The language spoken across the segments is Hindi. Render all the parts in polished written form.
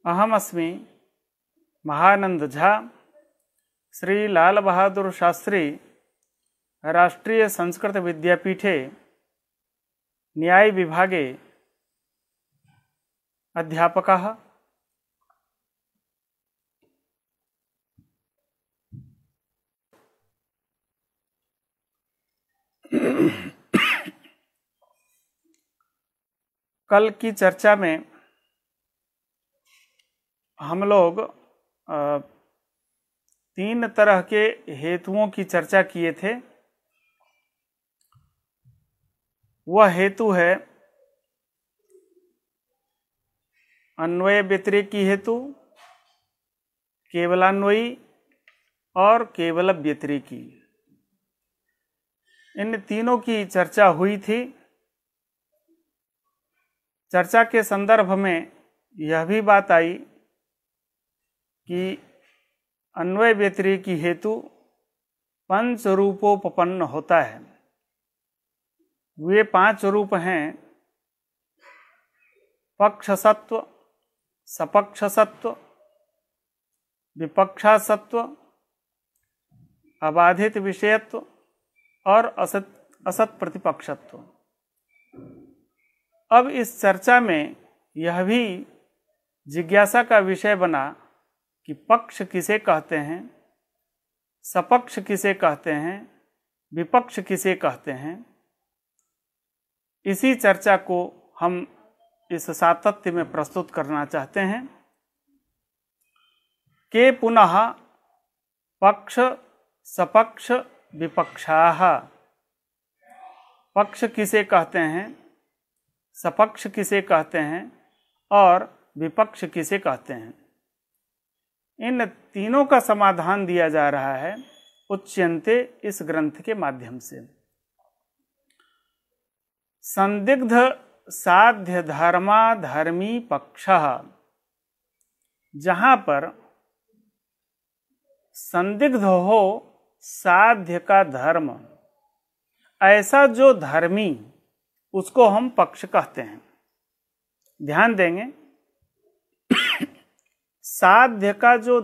अहमस्मि महानंद झा, श्री लाल बहादुर शास्त्री राष्ट्रीय संस्कृत विद्यापीठे न्याय विभागे अध्यापकः। कल की चर्चा में हम लोग 3 तरह के हेतुओं की चर्चा किए थे। वह हेतु है अन्वय व्यतिरेकी हेतु, केवलान्वयी और केवल व्यतिरेकी। इन तीनों की चर्चा हुई थी। चर्चा के संदर्भ में यह भी बात आई कि अन्वय व्यतिरेकी हेतु 5 रूपोपपन्न होता है। वे 5 रूप हैं: पक्षसत्व, सपक्षसत्व, विपक्षासत्व, अबाधित विषयत्व और असत प्रतिपक्षत्व। अब इस चर्चा में यह भी जिज्ञासा का विषय बना कि पक्ष किसे कहते हैं, सपक्ष किसे कहते हैं, विपक्ष किसे कहते हैं। इसी चर्चा को हम इस सातत्य में प्रस्तुत करना चाहते हैं कि पुनः पक्ष, सपक्ष, विपक्षाः। पक्ष किसे कहते हैं, सपक्ष किसे कहते हैं और विपक्ष किसे कहते हैं। इन तीनों का समाधान दिया जा रहा है उच्यन्ते इस ग्रंथ के माध्यम से। संदिग्ध साध्य धर्मी पक्षः, जहां पर संदिग्ध हो साध्य का धर्म, ऐसा जो धर्मी, उसको हम पक्ष कहते हैं। ध्यान देंगे, साध्य का जो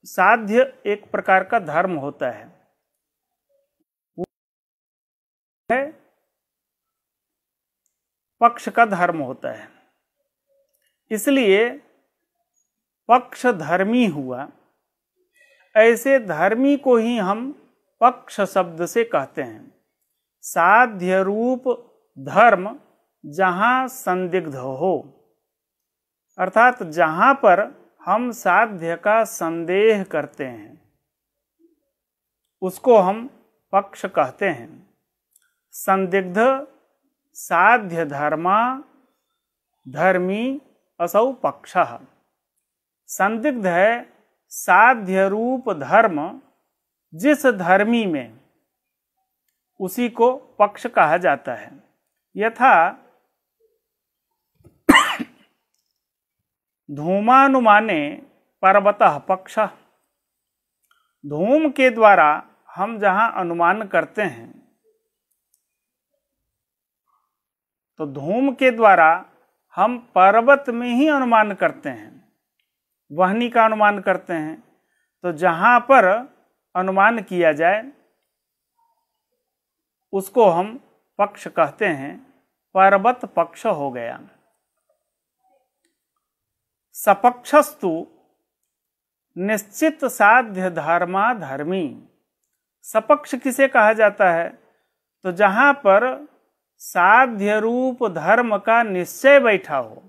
साध्य एक प्रकार का धर्म होता है, वो है पक्ष का धर्म होता है। इसलिए पक्ष धर्मी हुआ। ऐसे धर्मी को ही हम पक्ष शब्द से कहते हैं। साध्य रूप धर्म जहां संदिग्ध हो, अर्थात जहां पर हम साध्य का संदेह करते हैं, उसको हम पक्ष कहते हैं। संदिग्ध साध्य धर्मी असौ पक्षः। संदिग्ध है साध्य रूप धर्म जिस धर्मी में, उसी को पक्ष कहा जाता है। यथा धूमानुमाने पर्वतः पक्षः। धूम के द्वारा हम जहां अनुमान करते हैं, तो धूम के द्वारा हम पर्वत में ही अनुमान करते हैं, वहनी का अनुमान करते हैं। तो जहां पर अनुमान किया जाए उसको हम पक्ष कहते हैं। पर्वत पक्ष हो गया। सपक्षस्तु निश्चित साध्य धर्मी। सपक्ष किसे कहा जाता है? तो जहां पर साध्य रूप धर्म का निश्चय बैठा हो,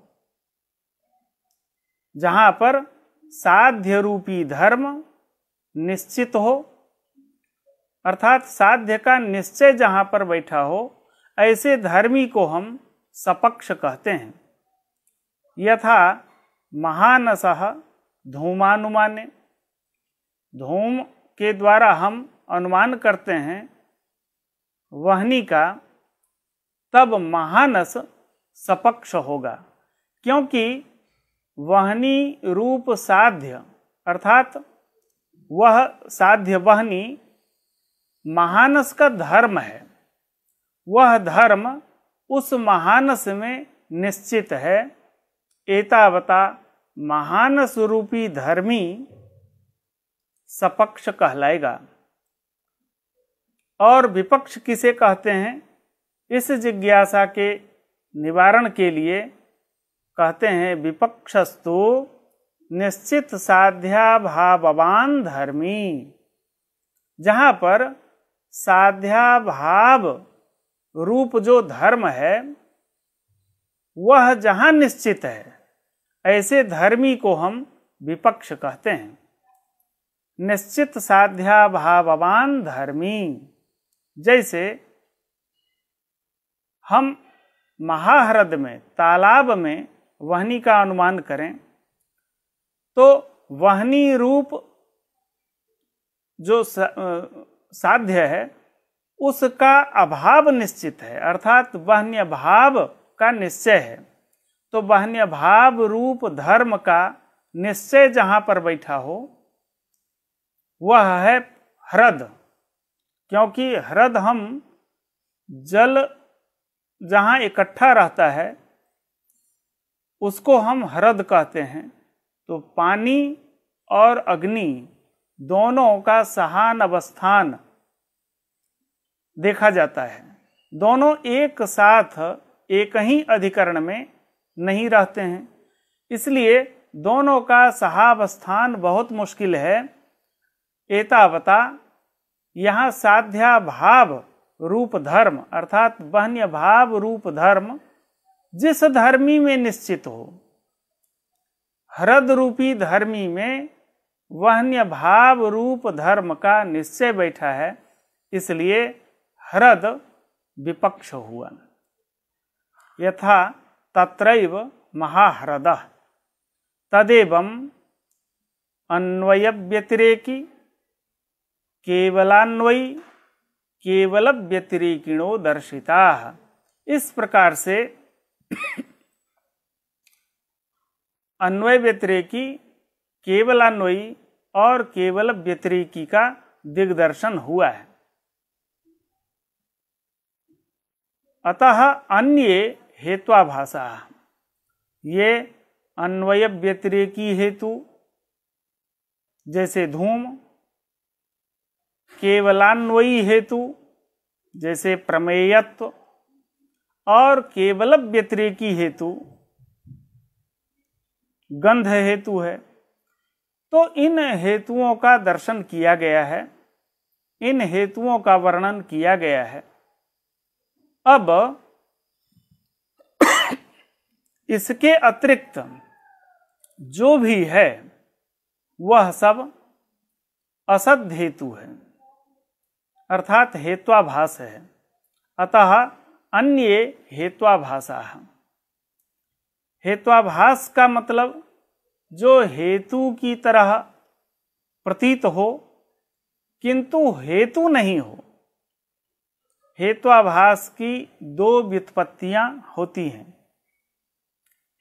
जहां पर साध्य रूपी धर्म निश्चित हो, अर्थात साध्य का निश्चय जहां पर बैठा हो, ऐसे धर्मी को हम सपक्ष कहते हैं। यथा महानसः धूमानुमाने। धूम के द्वारा हम अनुमान करते हैं वहनी का, तब महानस सपक्ष होगा, क्योंकि वहनी रूप साध्य, अर्थात वह साध्य वहनी महानस का धर्म है। वह धर्म उस महानस में निश्चित है। एतावता महान स्वरूपी धर्मी सपक्ष कहलाएगा। और विपक्ष किसे कहते हैं, इस जिज्ञासा के निवारण के लिए कहते हैं विपक्षस्तु निश्चित साध्याभावान धर्मी। जहाँ पर साध्याभाव रूप जो धर्म है वह जहाँ निश्चित है, ऐसे धर्मी को हम विपक्ष कहते हैं। निश्चित साध्याभावान धर्मी, जैसे हम महाह्रद में, तालाब में वहनी का अनुमान करें तो वहनी रूप जो साध्य है उसका अभाव निश्चित है, अर्थात वहन्य भाव का निश्चय है। तो वहन्य भाव रूप धर्म का निश्चय जहाँ पर बैठा हो वह है ह्रद, क्योंकि ह्रद हम जल जहाँ इकट्ठा रहता है उसको हम ह्रद कहते हैं। तो पानी और अग्नि दोनों का सहान अवस्थान देखा जाता है, दोनों एक साथ एक ही अधिकरण में नहीं रहते हैं, इसलिए दोनों का सहावस्थान बहुत मुश्किल है। एतावता यहाँ साध्याभाव रूप धर्म अर्थात वहन्य भाव रूप धर्म जिस धर्मी में निश्चित हो, ह्रद रूपी धर्मी में वहन्य भाव रूप धर्म का निश्चय बैठा है, इसलिए ह्रद विपक्ष हुआ। यथा तत्रैव महाह्रदः तदेवं अन्वय व्यतिरेकी केवलान्वयी केवल व्यतिरेकिणो दर्शिता। इस प्रकार से अन्वय व्यतिरेकी, केवलान्वयी और केवल व्यतिरेकी का दिग्दर्शन हुआ है। अतः अन्य हेत्वाभासा, ये अन्वय व्यतिरेकी हेतु जैसे धूम, केवलान्वयी हेतु जैसे प्रमेयत्व और केवल व्यतिरेकी हेतु गंध हेतु है। तो इन हेतुओं का दर्शन किया गया है, इन हेतुओं का वर्णन किया गया है। अब इसके अतिरिक्त जो भी है वह सब असद हेतु है, अर्थात हेत्वाभास है। अतः अन्य हेत्वाभासा। हेत्वाभास का मतलब जो हेतु की तरह प्रतीत हो किंतु हेतु नहीं हो। हेत्वाभास की दो व्युत्पत्तियां होती हैं,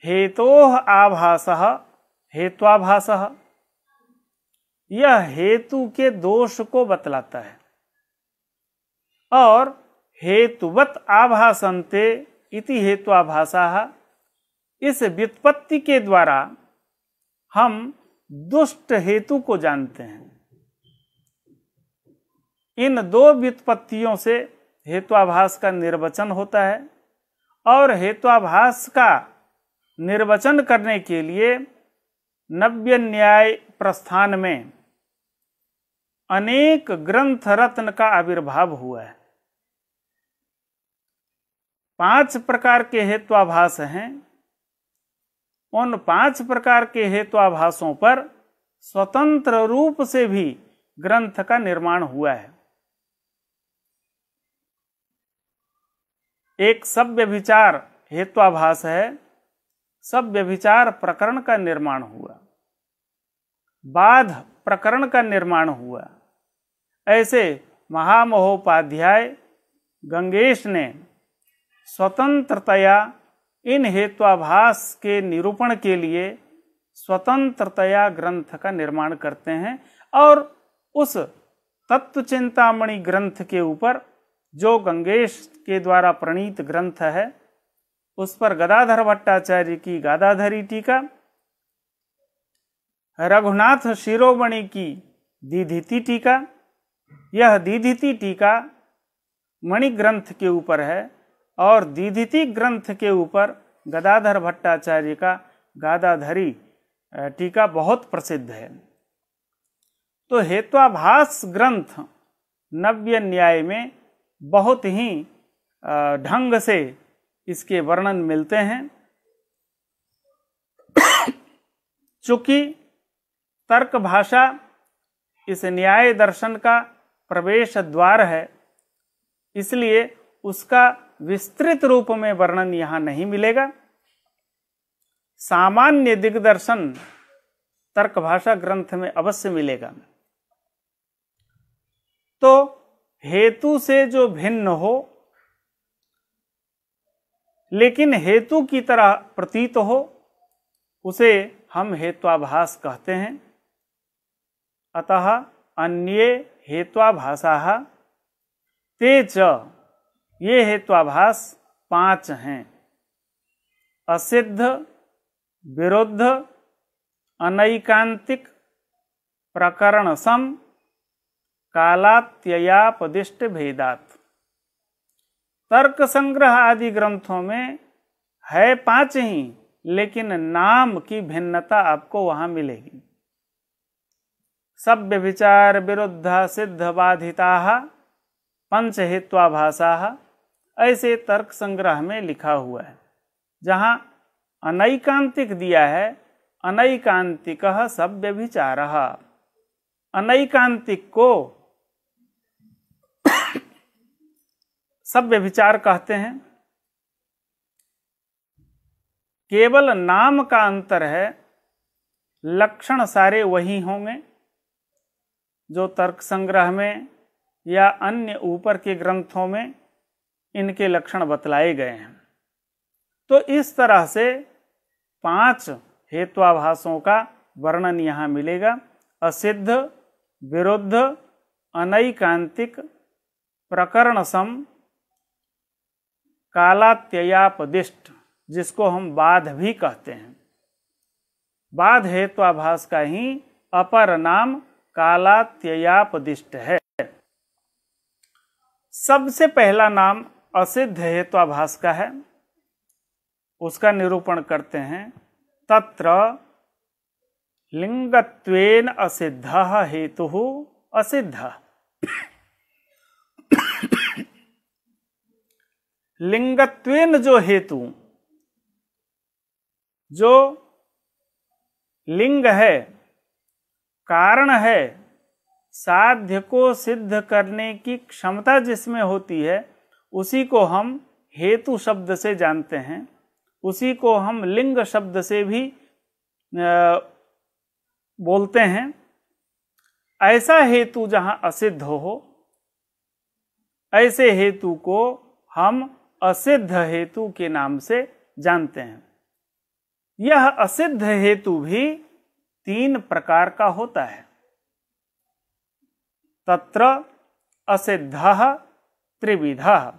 हेतोः आभासः हेत्वाभासः। यह हेतु के दोष को बतलाता है, और हेतुवत आभासन्ते इति हेत्वाभासाः, इस व्युत्पत्ति के द्वारा हम दुष्ट हेतु को जानते हैं। इन दो व्युत्पत्तियों से हेत्वाभास का निर्वचन होता है, और हेत्वाभास का निर्वचन करने के लिए नव्य न्याय प्रस्थान में अनेक ग्रंथ रत्न का आविर्भाव हुआ है। 5 प्रकार के हेत्वाभास हैं। उन 5 प्रकार के हेत्वाभासों पर स्वतंत्र रूप से भी ग्रंथ का निर्माण हुआ है। एक सव्य विचार हेत्वाभास है, सव्य विचार प्रकरण का निर्माण हुआ, बाध प्रकरण का निर्माण हुआ। ऐसे महामहोपाध्याय गंगेश ने स्वतंत्रतया इन हेत्वाभास के निरूपण के लिए स्वतंत्रतया ग्रंथ का निर्माण करते हैं, और उस तत्वचिंतामणि ग्रंथ के ऊपर जो गंगेश के द्वारा प्रणीत ग्रंथ है उस पर गदाधर भट्टाचार्य की गादाधरी टीका रघुनाथ शिरोमणि की दीधीति टीका। यह दीधीति टीका मणि ग्रंथ के ऊपर है और दीधीति ग्रंथ के ऊपर गदाधर भट्टाचार्य का गादाधरी टीका बहुत प्रसिद्ध है। तो हेत्वाभास ग्रंथ नव्य न्याय में बहुत ही ढंग से इसके वर्णन मिलते हैं। चूंकि तर्क भाषा इस न्याय दर्शन का प्रवेश द्वार है, इसलिए उसका विस्तृत रूप में वर्णन यहाँ नहीं मिलेगा। सामान्य दिग्दर्शन तर्क भाषा ग्रंथ में अवश्य मिलेगा। तो हेतु से जो भिन्न हो लेकिन हेतु की तरह प्रतीत हो, उसे हम हेत्वाभास कहते हैं। अतः अन्ये हेत्वाभासाः ते च, ये हेत्वाभास 5 हैं। असिद्ध, विरुद्ध, अनैकांतिक, प्रकरण सम, कालात्ययापदिष्ट भेदात। तर्क संग्रह आदि ग्रंथों में है 5 ही, लेकिन नाम की भिन्नता आपको वहां मिलेगी। सभ्य विचार विरुद्ध सिद्ध बाधिता पंच हेत्वाभासा, ऐसे तर्क संग्रह में लिखा हुआ है। जहां अनैकांतिक दिया है, अनैकांतिक सभ्य विचार, अनैकांतिक को सभ्य विचार कहते हैं। केवल नाम का अंतर है, लक्षण सारे वही होंगे जो तर्क संग्रह में या अन्य ऊपर के ग्रंथों में इनके लक्षण बतलाए गए हैं। तो इस तरह से 5 हेत्वाभासों का वर्णन यहाँ मिलेगा। असिद्ध, विरुद्ध, अनैकांतिक, प्रकरण सम, कालात्ययापदिष्ट, जिसको हम बाध भी कहते हैं। बाध हेत्वाभास का ही अपर नाम कालात्ययापदिष्ट है। सबसे पहला नाम असिद्ध हेत्वाभास का है। उसका निरूपण करते हैं। तत्र लिंगत्वेन असिद्धः हेतुः असिद्धः। लिंगत्वेन जो हेतु, जो लिंग है, कारण है, साध्य को सिद्ध करने की क्षमता जिसमें होती है, उसी को हम हेतु शब्द से जानते हैं। उसी को हम लिंग शब्द से भी बोलते हैं। ऐसा हेतु जहां असिद्ध हो, ऐसे हेतु को हम असिद्ध हेतु के नाम से जानते हैं। यह असिद्ध हेतु भी 3 प्रकार का होता है। तत्र असिद्धः त्रिविधः,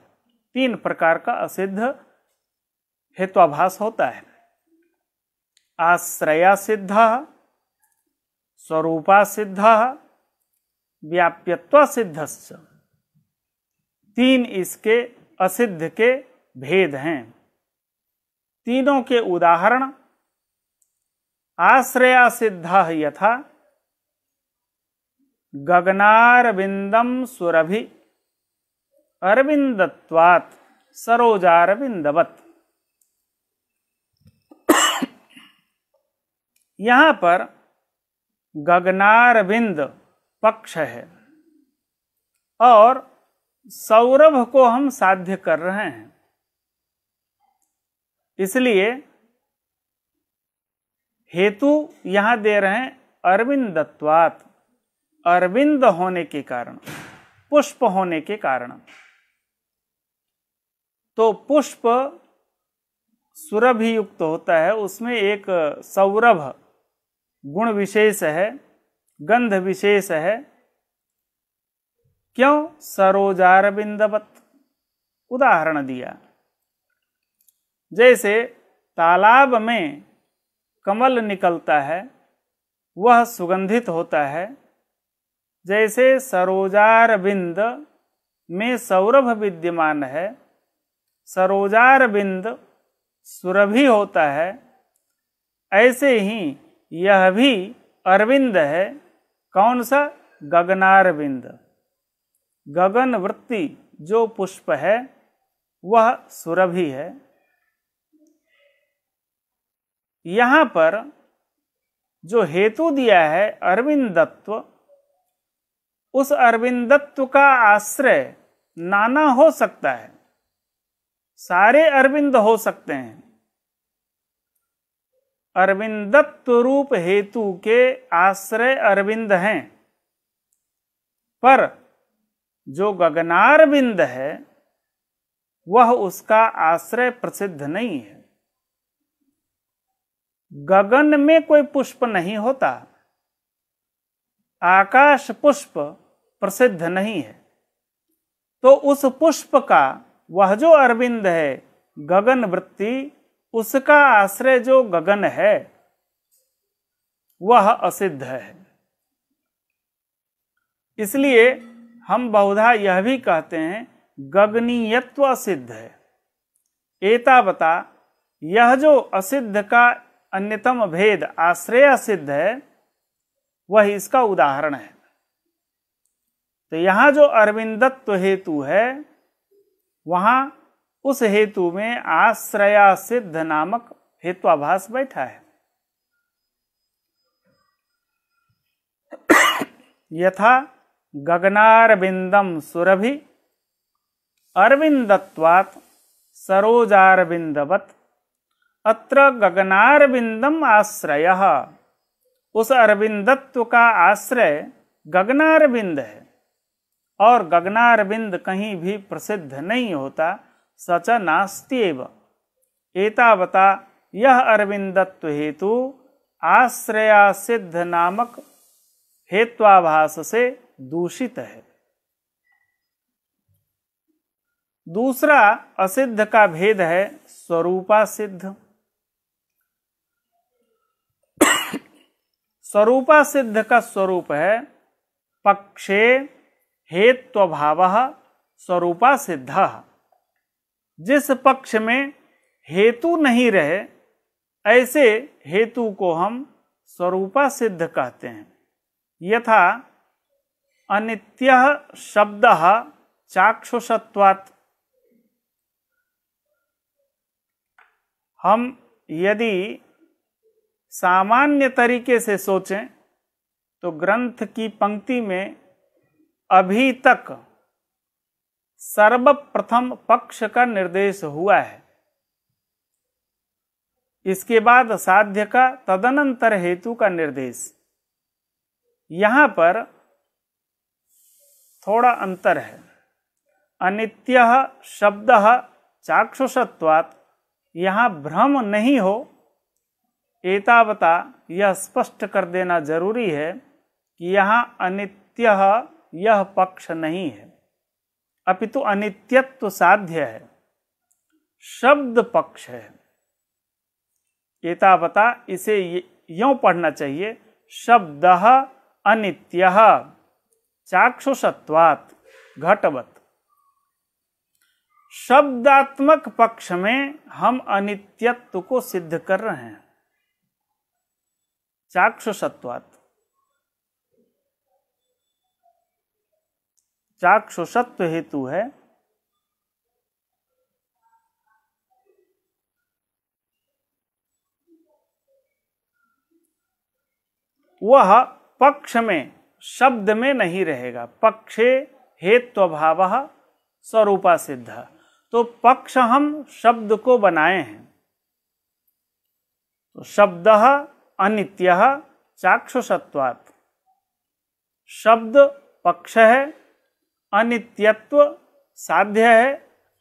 3 प्रकार का असिद्ध हेत्वाभास होता है। आश्रया सिद्धः, स्वरूपा सिद्धः, व्याप्यत्व सिद्धश्च। 3 इसके असिद्ध के भेद हैं। तीनों के उदाहरण आश्रया सिद्धा यथा गगनारविंदम सुरभि अरविंदत्वात् सरोजारविंदवत्। यहां पर गगनारविंद पक्ष है और सौरभ को हम साध्य कर रहे हैं, इसलिए हेतु यहां दे रहे हैं अरविंदत्वात्, अरविंद होने के कारण, पुष्प होने के कारण। तो पुष्प सुरभि युक्त होता है, उसमें एक सौरभ गुण विशेष है, गंध विशेष है। क्यों? सरोजारविंदवत उदाहरण दिया। जैसे तालाब में कमल निकलता है वह सुगंधित होता है। जैसे सरोजारविंद में सौरभ विद्यमान है, सरोजारविंद सुरभि होता है, ऐसे ही यह भी अरविंद है। कौन सा? गगनारविंद। गगन वृत्ति जो पुष्प है वह सुरभि है। यहां पर जो हेतु दिया है अरविंदत्व, उस अरविंदत्व का आश्रय नाना हो सकता है, सारे अरविंद हो सकते हैं। अरविंदत्व रूप हेतु के आश्रय अरविंद हैं, पर जो गगनारविंद है वह उसका आश्रय प्रसिद्ध नहीं है। गगन में कोई पुष्प नहीं होता, आकाश पुष्प प्रसिद्ध नहीं है, तो उस पुष्प का वह जो अरविंद है गगन वृत्ति, उसका आश्रय जो गगन है वह असिद्ध है। इसलिए हम बहुधा यह भी कहते हैं गगनीयत्व असिद्ध है। एतावता यह जो असिद्ध का अन्यतम भेद आश्रय असिद्ध है, वह इसका उदाहरण है। तो यहां जो अरविंदत्व हेतु है, वहां उस हेतु में आश्रया सिद्ध नामक हेत्वाभास बैठा है। यथा गगनारविंदम सुरभि अरविंदत्वात् सरोजारविंदवत् अत्र गगनारविंदम आश्रयः। उस अरविंदत्व का आश्रय गगनारविंद है, और गगनारविंद कहीं भी प्रसिद्ध नहीं होता। सच नास्त्येव। एतावता यह अरविंदत्व हेतु आश्रया सिद्ध नामक हेत्वाभास से दूषित है। दूसरा असिद्ध का भेद है स्वरूपा सिद्ध। स्वरूपा सिद्ध का स्वरूप है पक्षे हेत्वभावः स्वरूपा सिद्धः। जिस पक्ष में हेतु नहीं रहे, ऐसे हेतु को हम स्वरूपा सिद्ध कहते हैं। यथा अनित्यः शब्दः चाक्षुषत्वात्। हम यदि सामान्य तरीके से सोचें तो ग्रंथ की पंक्ति में अभी तक सर्वप्रथम पक्ष का निर्देश हुआ है, इसके बाद साध्य का, तदनंतर हेतु का निर्देश। यहां पर थोड़ा अंतर है। अनित्यः शब्दः चाक्षुषत्वात्, यहां भ्रम नहीं हो, एतावता यह स्पष्ट कर देना जरूरी है कि यहां अनित्यः यह पक्ष नहीं है, अपितु अनित्यत्व साध्य है, शब्द पक्ष है। एतावता इसे यों पढ़ना चाहिए, शब्दः अनित्यः चाक्षुषत्वात् घटवत्। शब्दात्मक पक्ष में हम अनित्यत्व को सिद्ध कर रहे हैं, चाक्षुषत्वात्। चाक्षुषत्व हेतु है। वह पक्ष में, शब्द में नहीं रहेगा। पक्षे हेत्वभावः स्वरूपा सिद्ध। तो पक्ष हम शब्द को बनाए हैं। तो शब्दः अनित्यः चाक्षुषत्वात्। शब्द पक्ष है, अनित्यत्व साध्य है,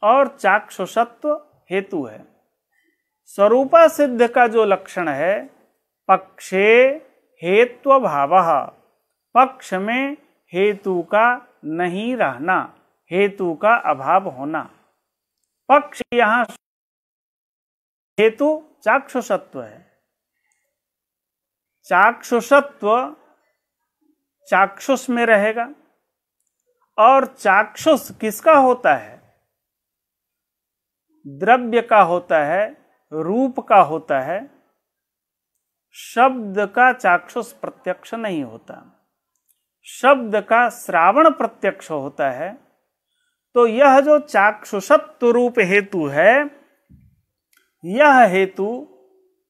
और चाक्षुषत्व हेतु है। स्वरूपा सिद्ध का जो लक्षण है, पक्षे हेत्वभावः, पक्ष में हेतु का नहीं रहना, हेतु का अभाव होना। पक्ष यहां हेतु चाक्षुषत्व है। चाक्षुषत्व चाक्षुष में रहेगा। और चाक्षुष किसका होता है? द्रव्य का होता है, रूप का होता है। शब्द का चाक्षुष प्रत्यक्ष नहीं होता, शब्द का श्रावण प्रत्यक्ष होता है। तो यह जो चाक्षुषत्व रूप हेतु है, यह हेतु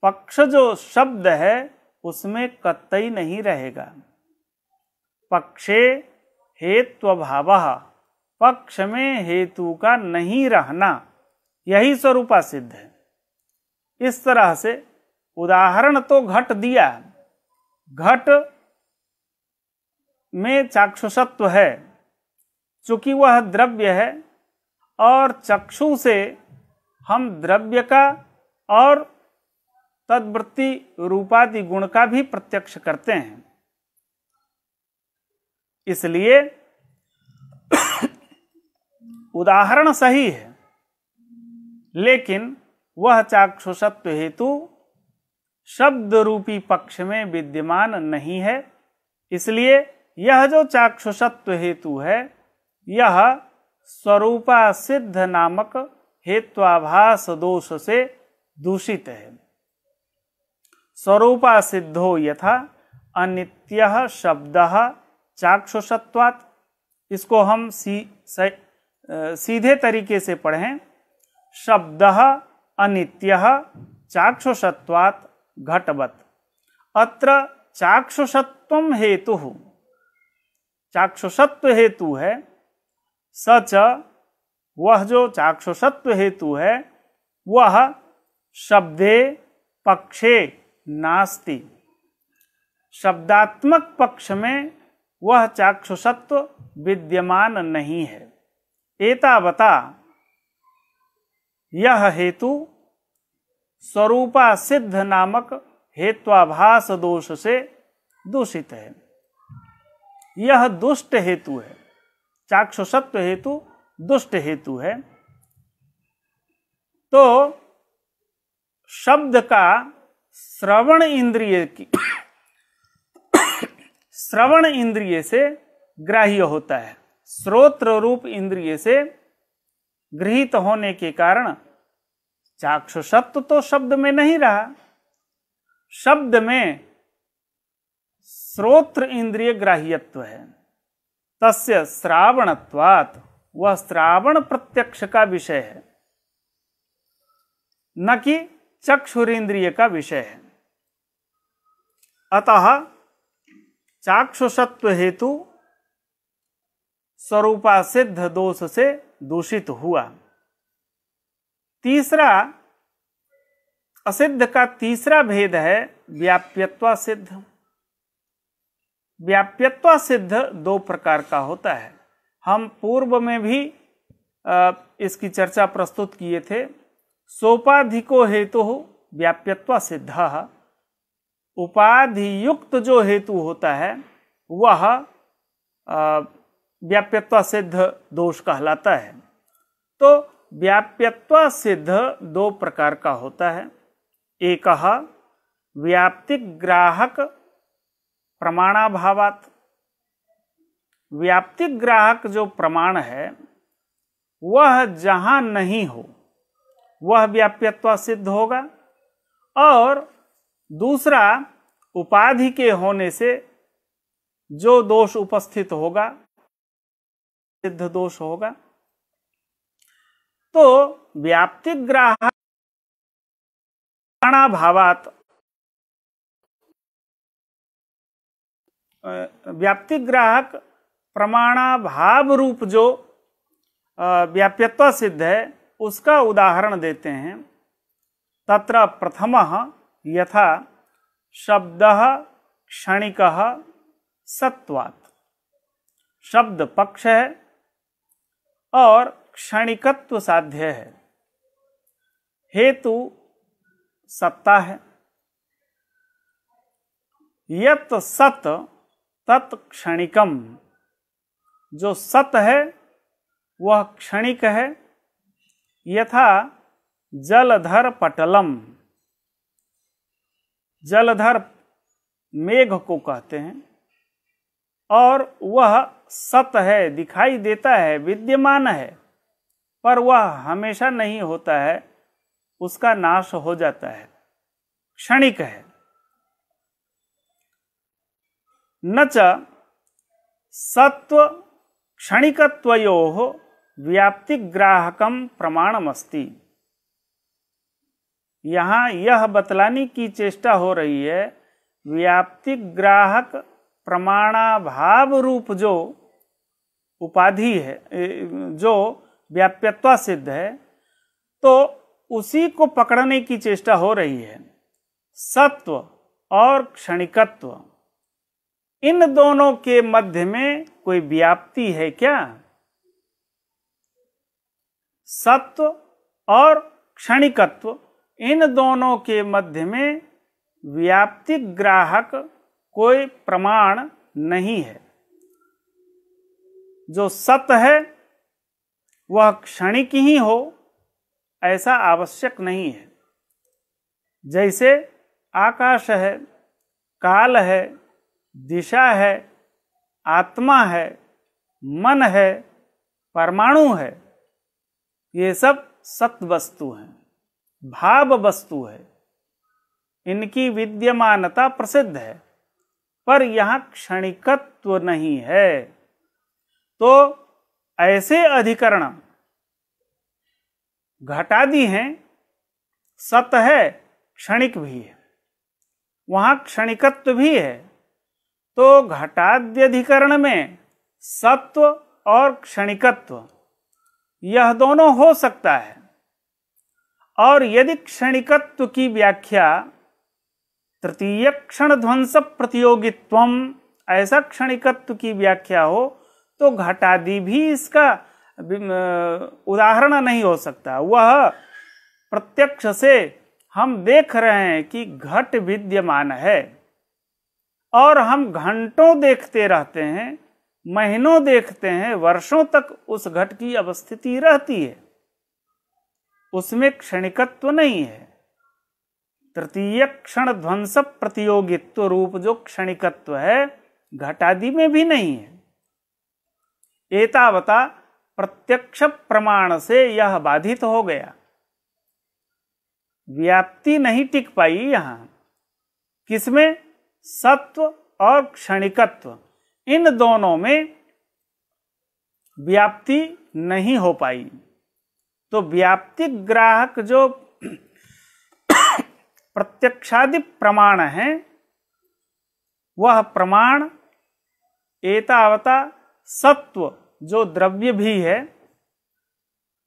पक्ष जो शब्द है उसमें कतई नहीं रहेगा। पक्षे हेत्वभावः, पक्ष में हेतु का नहीं रहना, यही स्वरूपा सिद्ध है। इस तरह से उदाहरण तो घट दिया, घट में चाक्षुषत्व है, चूंकि वह द्रव्य है और चक्षु से हम द्रव्य का और तद्वृत्ति रूपादि गुण का भी प्रत्यक्ष करते हैं। इसलिए उदाहरण सही है, लेकिन वह चाक्षुषत्व हेतु शब्द रूपी पक्ष में विद्यमान नहीं है। इसलिए यह जो चाक्षुषत्व हेतु है, यह स्वरूपा सिद्ध नामक हेत्वाभास दोष से दूषित है। स्वरूपा सिद्धो यथा अनित्यः शब्दः चाक्षुषत्वात्, इसको हम सीधे तरीके से पढ़ें। शब्दः अनित्यः चाक्षुषत्वात् घटवत्। अत्र चाक्षुषत्वं हेतुः, चाक्षुषत्व हेतु है, सच वह जो चाक्षुषत्व हेतु है वह शब्दे पक्षे नास्ति। शब्दात्मक पक्ष में वह चाक्षुषत्व विद्यमान नहीं है। एतावता यह हेतु स्वरूपा सिद्ध नामक हेत्वाभास दोष से दूषित है। यह दुष्ट हेतु है, चाक्षुषत्व हेतु दुष्ट हेतु है। तो शब्द का श्रवण इंद्रिय की श्रवण इंद्रिय से ग्राह्य होता है, श्रोत्र रूप इंद्रिय से गृहीत होने के कारण चाक्षुषत्व तो शब्द में नहीं रहा, शब्द में श्रोत्र इंद्रिय ग्राह्यत्व है। तस्य श्रावणत्वात्, वह श्रावण प्रत्यक्ष का विषय है, न कि चक्षुरेंद्रिय का विषय है। अतः चाक्षुषत्व हेतु स्वरूपा सिद्ध दोष से दूषित हुआ। तीसरा, असिद्ध का तीसरा भेद है व्याप्यत्व सिद्ध। व्याप्यत्व सिद्ध दो प्रकार का होता है। हम पूर्व में भी इसकी चर्चा प्रस्तुत किए थे। सोपाधिको हेतु व्याप्यत्व सिद्ध, उपाधि युक्त जो हेतु होता है वह व्याप्यत्व सिद्ध दोष कहलाता है। तो व्याप्यत्व सिद्ध दो प्रकार का होता है। एक व्याप्तिग्राहक प्रमाणाभावात्, व्याप्तिग्राहक जो प्रमाण है वह जहां नहीं हो वह व्याप्यत्व सिद्ध होगा, और दूसरा उपाधि के होने से जो दोष उपस्थित होगा सिद्ध दोष होगा। तो व्याप्तिग्राहक प्रमाणाभावात्, व्याप्तिग्राहक प्रमाणाभाव रूप जो व्याप्यत्व सिद्ध है उसका उदाहरण देते हैं। तत्र प्रथमः यथा शब्दः क्षणिकः सत्वात्, शब्द पक्ष है और क्षणिकत्व साध्य है, हेतु सत्ता है। यत् सत तत् क्षणिकम, जो सत है वह क्षणिक है। यथा जलधर पटलम, जलधर मेघ को कहते हैं, और वह सत है, दिखाई देता है, विद्यमान है, पर वह हमेशा नहीं होता है, उसका नाश हो जाता है, क्षणिक है। न च सत्व क्षणिकत्वयोः व्याप्तिग्राहकम प्रमाणमस्ति। यहाँ यह बतलाने की चेष्टा हो रही है, व्याप्तिग्राहक प्रमाणाभाव रूप जो उपाधि है, जो व्याप्यत्व सिद्ध है, तो उसी को पकड़ने की चेष्टा हो रही है। सत्व और क्षणिकत्व, इन दोनों के मध्य में कोई व्याप्ति है क्या? सत्व और क्षणिकत्व, इन दोनों के मध्य में व्याप्ति ग्राहक कोई प्रमाण नहीं है। जो सत है वह क्षणिक ही हो ऐसा आवश्यक नहीं है। जैसे आकाश है, काल है, दिशा है, आत्मा है, मन है, परमाणु है, ये सब सत वस्तु हैं, भाव वस्तु है, इनकी विद्यमानता प्रसिद्ध है, पर यहाँ क्षणिकत्व नहीं है। तो ऐसे अधिकरण घटादि हैं, सत है, क्षणिक भी है, वहाँ क्षणिकत्व भी है। तो घटाद्यधिकरण में सत्व और क्षणिकत्व यह दोनों हो सकता है। और यदि क्षणिकत्व की व्याख्या तृतीय क्षण ध्वंस प्रतियोगित्वम, ऐसा क्षणिकत्व की व्याख्या हो, तो घटादि भी इसका उदाहरण नहीं हो सकता। वह प्रत्यक्ष से हम देख रहे हैं कि घट विद्यमान है, और हम घंटों देखते रहते हैं, महीनों देखते हैं, वर्षों तक उस घट की अवस्थिति रहती है, उसमें क्षणिकत्व नहीं है। तृतीय क्षण ध्वंस प्रतियोगित्व रूप जो क्षणिकत्व है, घटादि में भी नहीं है। एतावता प्रत्यक्ष प्रमाण से यह बाधित हो गया, व्याप्ति नहीं टिक पाई। यहां किसमें? सत्व और क्षणिकत्व, इन दोनों में व्याप्ति नहीं हो पाई। तो व्याप्ति ग्राहक जो प्रत्यक्षादि प्रमाण है, वह प्रमाण एतावता सत्व जो द्रव्य भी है,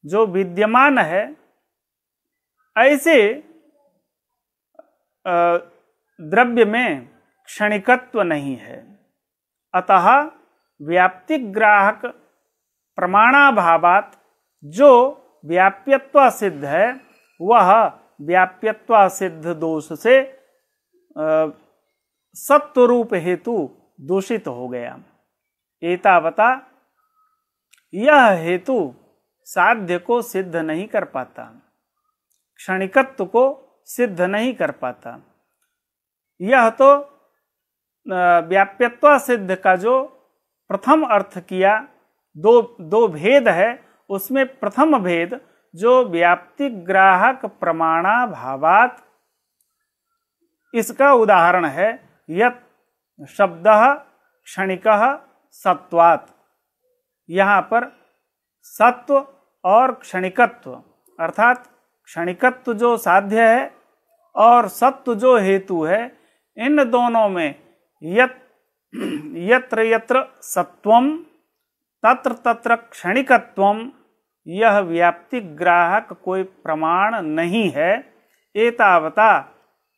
जो विद्यमान है, ऐसे द्रव्य में क्षणिकत्व नहीं है। अतः व्याप्ति ग्राहक प्रमाणाभावात जो व्याप्यत्व सिद्ध है, वह व्याप्यत्व सिद्ध दोष से सत्व रूप हेतु दूषित हो गया। एतावता यह हेतु साध्य को सिद्ध नहीं कर पाता, क्षणिकत्व को सिद्ध नहीं कर पाता। यह तो व्याप्यत्व सिद्ध का जो प्रथम अर्थ किया, दो भेद है, उसमें प्रथम भेद जो व्याप्ति ग्राहक प्रमाणाभावात, इसका उदाहरण है यत् शब्दः क्षणिकः सत्वात्। यहाँ पर सत्व और क्षणिकत्व, अर्थात क्षणिकत्व जो साध्य है और सत्व जो हेतु है, इन दोनों में यत्र यत्र सत्वम तत्र तत्र क्षणिकत्वम, यह व्याप्ति ग्राहक कोई प्रमाण नहीं है। एतावता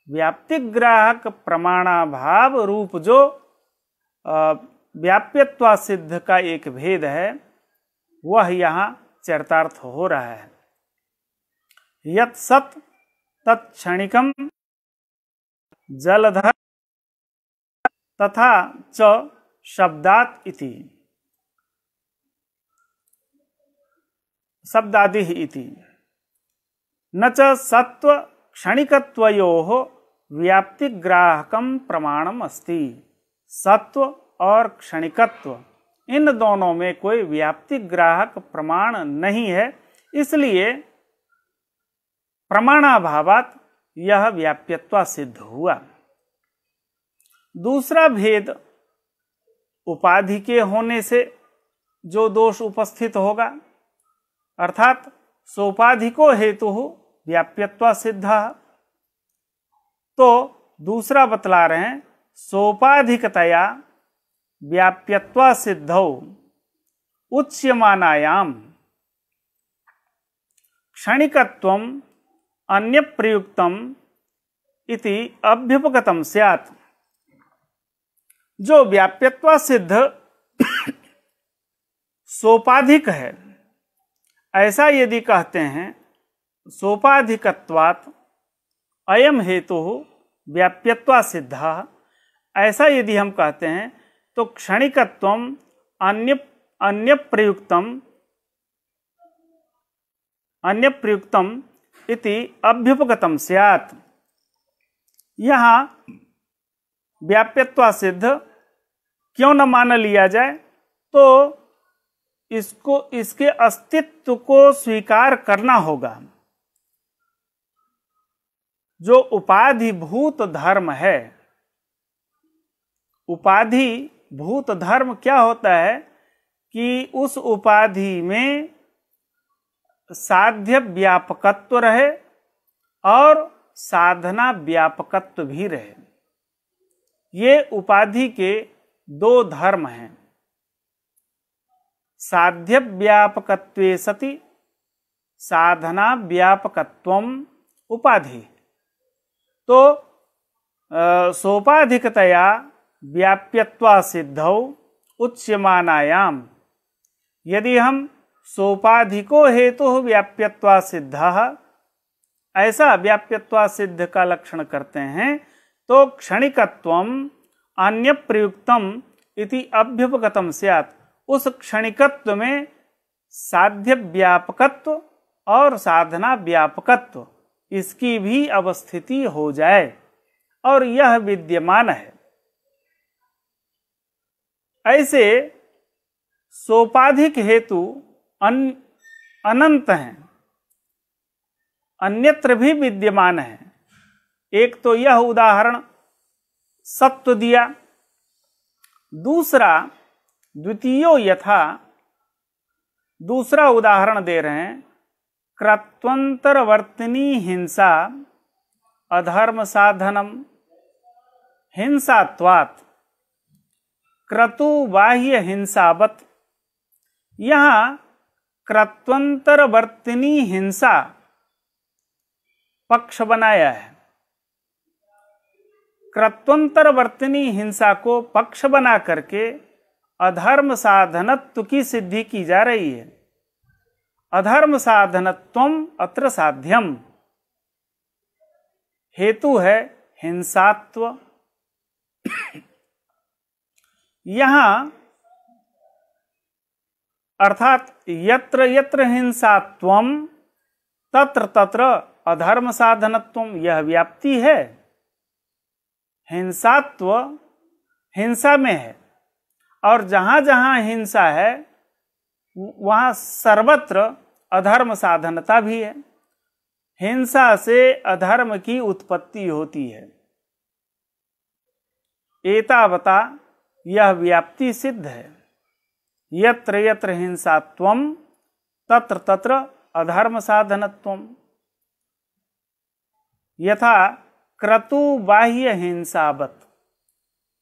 व्याप्ति ग्राहक प्रमाणाभाव रूप जो व्याप्यत्व सिद्ध का एक भेद है, वह यहाँ चरितार्थ हो रहा है। यत् सत् तत्क्षणिकम जलधर तथा च शब्दात इति, शब्दादिः इति। न च सत्व क्षणिकत्वयोः व्याप्तिग्राहकम प्रमाणम अस्ति। सत्व और क्षणिकत्व इन दोनों में कोई व्याप्तिग्राहक प्रमाण नहीं है, इसलिए प्रमाणाभावात यह व्याप्यत्व सिद्ध हुआ। दूसरा भेद उपाधि के होने से जो दोष उपस्थित होगा, अर्थात सोपाधिको हेतु व्याप्यत्व सिद्ध। तो दूसरा बतला रहे हैं, सोपाधिकतया व्याप्यत्व सिद्धौ उच्यमानायाम क्षणिकत्वम अन्य प्रयुक्तम इति अभ्युपगतम स्यात्। जो व्याप्यत्व सिद्ध सोपाधिक है, ऐसा यदि कहते हैं, सोपाधिकत्वात् अयम हेतु व्याप्यत्व सिद्धा, ऐसा यदि हम कहते हैं तो क्षणिकत्वम अन्य प्रयुक्तम इति अभ्युपगतम स्यात्। यहाँ व्याप्यत्व सिद्ध क्यों न मान लिया जाए, तो इसके अस्तित्व को स्वीकार करना होगा। जो उपाधिभूत धर्म है, उपाधिभूत धर्म क्या होता है कि उस उपाधि में साध्य व्यापकत्व रहे और साधना व्यापकत्व भी रहे। ये उपाधि के दो धर्म हैं। साध्य व्यापकत्वे सति साधना व्यापकत्वम उपाधि। तो सोपाधिकतया व्याप्यत्व सिद्धौ उच्यमानायाम, यदि हम सोपाधिको हेतु व्याप्यत्व सिद्धः ऐसा व्याप्यत्व सिद्ध का लक्षण करते हैं, तो क्षणिकत्वम अन्य प्रयुक्तम इति अभ्युपगतम स्यात्। उस क्षणिकत्व में साध्य व्यापकत्व और साधना व्यापकत्व इसकी भी अवस्थिति हो जाए, और यह विद्यमान है। ऐसे सोपाधिक हेतु अनंत हैं, अन्यत्र भी विद्यमान है। एक तो यह उदाहरण सत्व दिया, दूसरा द्वितीयो यथा, दूसरा उदाहरण दे रहे हैं, क्रत्वंतरवर्तिनी हिंसा अधर्म साधनम हिंसात्वात् क्रतु बाह्य हिंसावत। यहाँ क्रत्वंतरवर्तिनी हिंसा पक्ष बनाया है। क्रत्वंतरवर्तिनी हिंसा को पक्ष बना करके अधर्म साधनत्व की सिद्धि की जा रही है। अधर्म साधनत्वम अत्र साध्यम, हेतु है हिंसात्व। यहाँ अर्थात यत्र यत्र हिंसात्वम तत्र तत्र अधर्म साधनत्वम, यह व्याप्ति है। हिंसात्व हिंसा में है, और जहां जहां हिंसा है वहां सर्वत्र अधर्म साधनता भी है। हिंसा से अधर्म की उत्पत्ति होती है। एतावता यह व्याप्ति सिद्ध है। यत्र यत्र हिंसात्वम तत्र तत्र अधर्म साधनत्वम। यथा क्रतु बाह्य हिंसावत,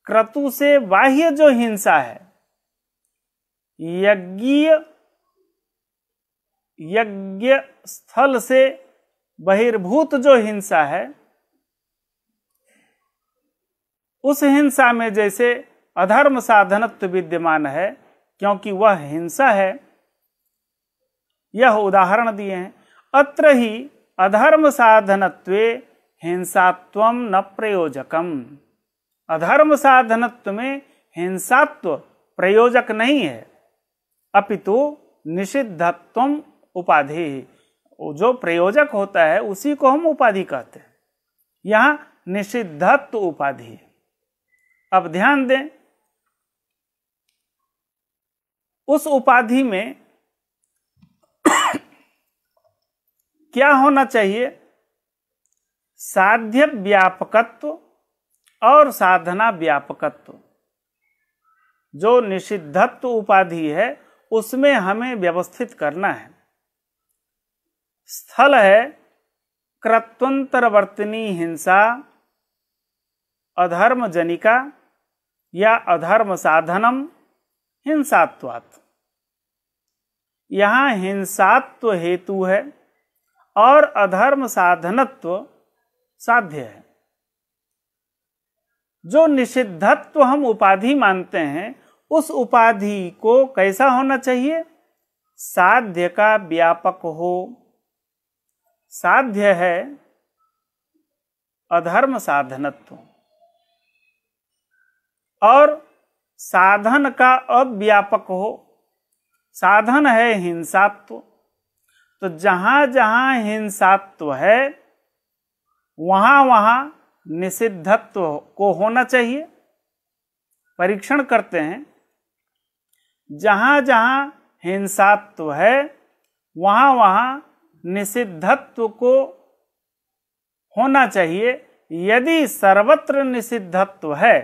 क्रतु से बाह्य जो हिंसा है, यज्ञ स्थल से बहिर्भूत जो हिंसा है, उस हिंसा में जैसे अधर्म साधनत्व विद्यमान है, क्योंकि वह हिंसा है। यह उदाहरण दिए हैं। अत्र ही अधर्म साधनत्वे हिंसात्वम न प्रयोजकम। अधर्म साधनत्व में हिंसात्व प्रयोजक नहीं है, अपितु निषिद्धत्वम उपाधि। जो प्रयोजक होता है उसी को हम उपाधि कहते हैं। यहाँ निषिद्धत्व उपाधि है। अब ध्यान दें, उस उपाधि में क्या होना चाहिए? साध्य व्यापकत्व और साधना व्यापकत्व। जो निषिद्धत्व उपाधि है उसमें हमें व्यवस्थित करना है। स्थल है कृत्वंतरवर्तिनी हिंसा, अधर्म जनिका या अधर्म साधनम हिंसात्वात्। यहाँ हिंसात्व हेतु है और अधर्म साधनत्व साध्य है। जो निषिद्धत्व हम उपाधि मानते हैं उस उपाधि को कैसा होना चाहिए? साध्य का व्यापक हो। साध्य है अधर्म साधनत्व और साधन का अव्यापक हो। साधन है हिंसात्व। तो जहां जहां हिंसात्व है वहां वहां निषिद्धत्व को होना चाहिए। परीक्षण करते हैं, जहां जहां हिंसात्व है वहां वहां निषिद्धत्व को होना चाहिए। यदि सर्वत्र निषिद्धत्व है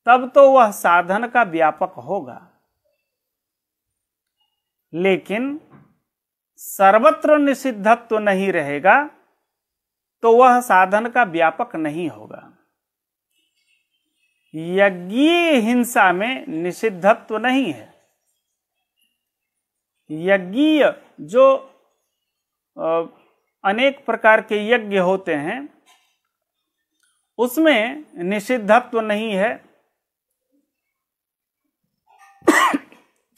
तब तो वह साधन का व्यापक होगा, लेकिन सर्वत्र निषिद्धत्व नहीं रहेगा तो वह साधन का व्यापक नहीं होगा। यज्ञीय हिंसा में निषिद्धत्व नहीं है। यज्ञीय जो अनेक प्रकार के यज्ञ होते हैं उसमें निषिद्धत्व नहीं है।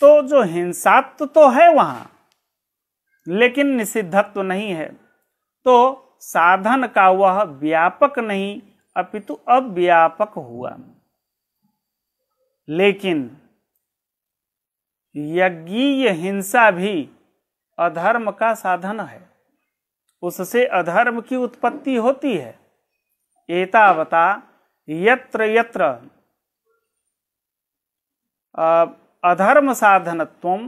तो जो हिंसात्व तो है वहां, लेकिन निषिद्धत्व नहीं है, तो साधन का वह व्यापक नहीं अपितु अव्यापक हुआ। लेकिन यज्ञीय हिंसा भी अधर्म का साधन है, उससे अधर्म की उत्पत्ति होती है। एतावता यत्र यत्र अधर्म साधनत्वम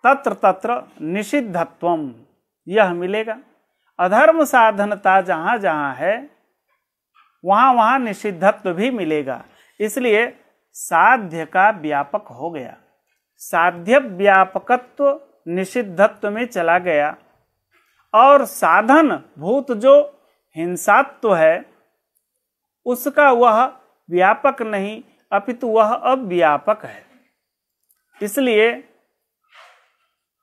तत्र तत्र निषिद्धत्वम, यह मिलेगा। अधर्म साधनता जहां जहां है वहां वहां निषिद्धत्व भी मिलेगा। इसलिए साध्य का व्यापक हो गया। साध्य व्यापकत्व निषिद्धत्व में चला गया और साधन भूत जो हिंसात्व है उसका वह व्यापक नहीं अपितु वह अव्यापक है। इसलिए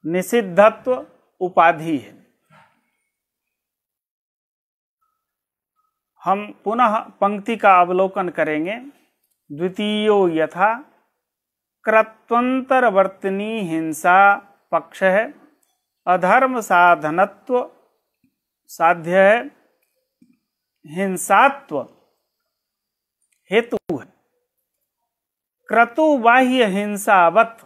निषिद्धत्व उपाधि है। हम पुनः पंक्ति का अवलोकन करेंगे। द्वितीयो यथा कृत्वंतरवर्तिनी हिंसा पक्ष है, अधर्म साधनत्व साध्य है, हिंसात्व हेतु है। क्रतु बाह्य हिंसावत,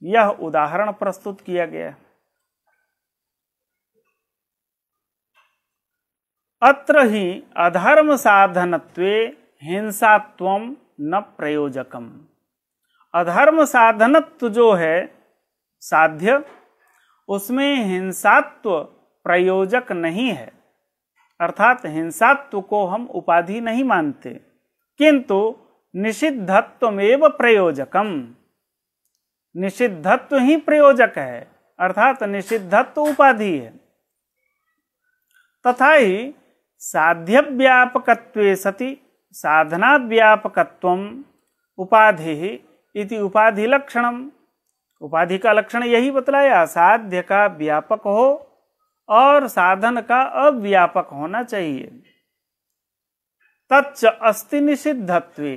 यह उदाहरण प्रस्तुत किया गया है। अत्र ही अधर्म साधनत्वे हिंसात्वम न प्रयोजकम। अधर्म साधनत्व जो है साध्य, उसमें हिंसात्व प्रयोजक नहीं है, अर्थात हिंसात्व को हम उपाधि नहीं मानते, किंतु निषिद्धत्वमेव प्रयोजकम। निषिद्धत्व ही प्रयोजक है, अर्थात निषिद्धत्व उपाधि है। तथा ही साध्य व्यापकत्वे सति साधना व्यापकत्वम उपाधि इति उपाधि लक्षणम। उपाधि का लक्षण यही बतलाया, साध्य का व्यापक हो और साधन का अव्यापक होना चाहिए। तच्च अस्ति निषिद्धत्वे,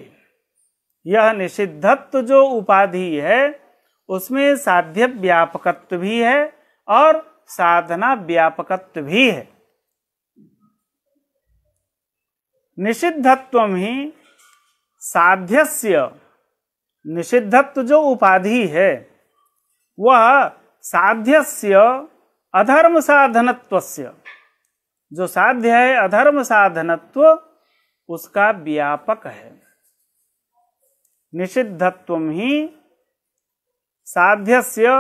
यह निषिद्धत्व जो उपाधि है उसमें साध्य व्यापकत्व भी है और साधना व्यापकत्व भी है। निषिद्धत्वम ही साध्यस्य, निषिद्धत्व जो उपाधि है वह साध्यस्य अधर्म साधनत्वस्य, जो साध्य है अधर्म साधनत्व उसका व्यापक है। निषिद्धत्वं ही साध्यस्य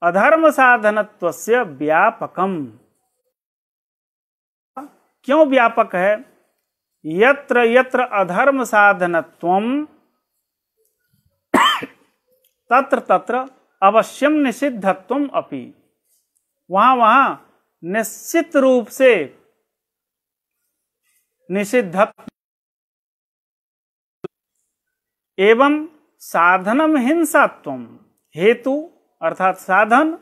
अधर्म साधनत्वस्य व्यापकम। क्यों व्यापक है? यत्र यत्र अधर्म साधनत्वम तत्र तत्र अवश्यम निषिद्धत्वम अपि। वहां निश्चित रूप से निषिद्धत्व एवं साधनम हिंसात्वम, हेतु अर्थात साधन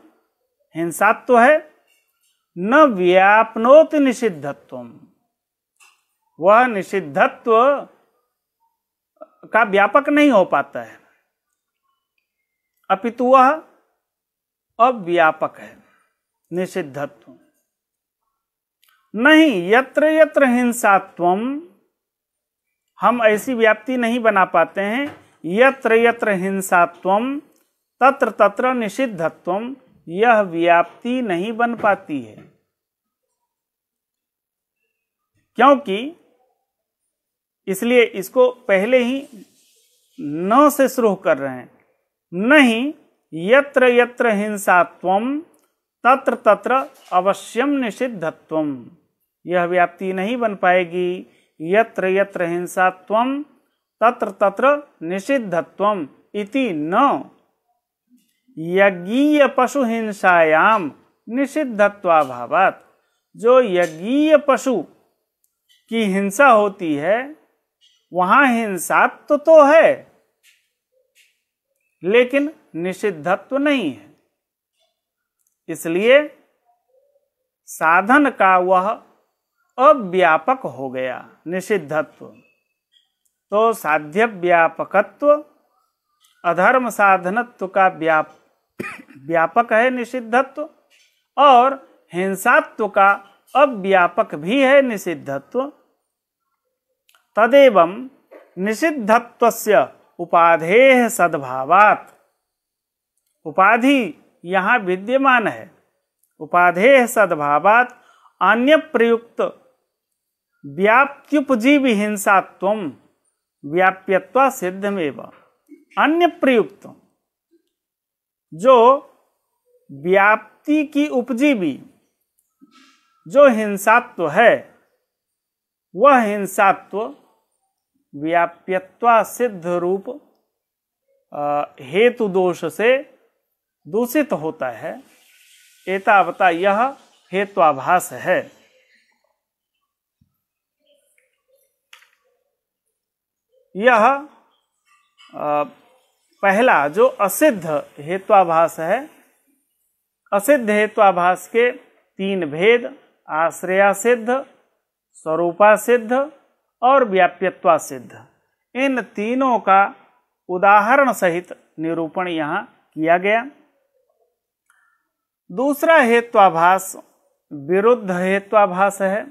हिंसात्व है, न व्यापनोति निषिद्धत्वम, वह निषिद्धत्व का व्यापक नहीं हो पाता है, अपितु वह अव्यापक है निषिद्धत्व। नहीं यत्र यत्र हिंसात्वम, हम ऐसी व्याप्ति नहीं बना पाते हैं। यत्र यत्र हिंसात्वम तत्र तत्र निषिद्धत्वम, यह व्याप्ति नहीं बन पाती है। क्योंकि इसलिए इसको पहले ही न से शुरू कर रहे हैं। नहीं यत्र यत्र हिंसात्वम तत्र तत्र अवश्यम निषिद्धत्वम, यह व्याप्ति नहीं बन पाएगी। यत्र यत्र हिंसात्वम तत्र तत्र निषिद्धत्वम इति न यज्ञीय पशु हिंसायाम निषिद्धत्वाभावात्। जो यज्ञीय पशु की हिंसा होती है वहां हिंसात्व तो है लेकिन निषिद्धत्व नहीं है। इसलिए साधन का वह अव्यापक हो गया निषिद्धत्व। तो साध्य व्यापकत्व अधर्म साधनत्व का व्यापक है निषिद्धत्व, और हिंसात्व का अव्यापक भी है निषिद्धत्व। तदेवं निषिद्धत्वस्य उपाधेः सद्भावात्, उपाधि यहाँ विद्यमान है, उपाधेः सद्भावात् अन्य प्रयुक्त व्याप्त्युपजीवी हिंसात्वम व्याप्यत्वा सिद्धमेव। अन्य प्रयुक्त जो व्याप्ति की उपजीवी जो हिंसात्व है, वह हिंसात्व व्याप्यत्वा सिद्ध रूप हेतु दोष से दूषित होता है। एतावता यह हेत्वाभास है। यह पहला जो असिद्ध हेत्वाभास है। असिद्ध हेत्वाभास के तीन भेद, आश्रया सिद्ध, स्वरूपा सिद्ध और व्याप्यत्वा सिद्ध। इन तीनों का उदाहरण सहित निरूपण यहाँ किया गया। दूसरा हेत्वाभास विरुद्ध हेत्वाभास है।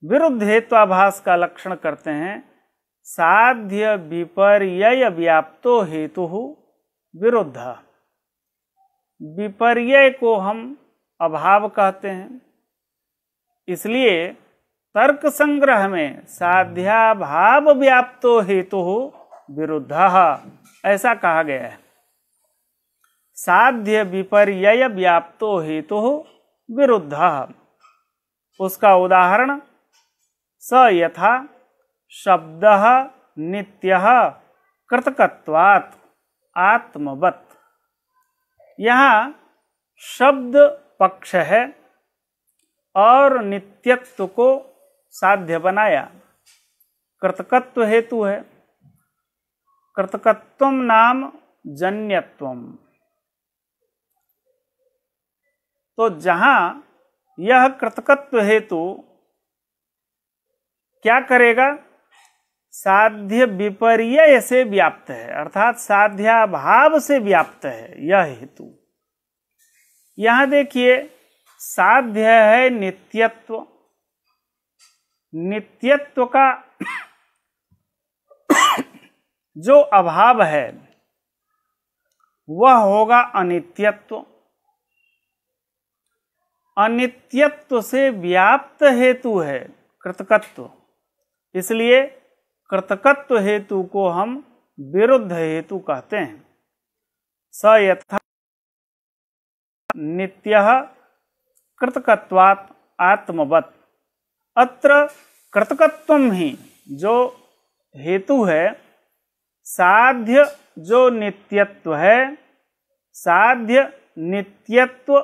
विरुद्ध हेत्वाभास का लक्षण करते हैं साध्य विपर्यय व्याप्तो हेतु विरुद्ध। विपर्यय को हम अभाव कहते हैं, इसलिए तर्क संग्रह में साध्याभाव व्याप्तो हेतु विरुद्ध ऐसा कहा गया है। साध्य विपर्यय व्याप्तो हेतु विरुद्ध। उसका उदाहरण स यथा शब्दः नित्यः कृतकत्वात् आत्मवत्। यहाँ शब्द पक्ष है और नित्यत्व को साध्य बनाया, कृतकत्व हेतु है। कृतकत्वम नाम जन्यत्वम। तो जहां यह कृतकत्व हेतु क्या करेगा, साध्य विपर्यय से व्याप्त है, अर्थात साध्याभाव से व्याप्त है यह हेतु। यहां देखिए साध्य है नित्यत्व, नित्यत्व का जो अभाव है वह होगा अनित्यत्व। अनित्यत्व से व्याप्त हेतु है कृतकत्व, इसलिए कृतकत्व हेतु को हम विरुद्ध हेतु कहते हैं। स यथा नित्यः कृतकत्वात् आत्मवत्। अत्र कृतकत्वम ही जो हेतु है, साध्य जो नित्यत्व है, साध्य नित्यत्व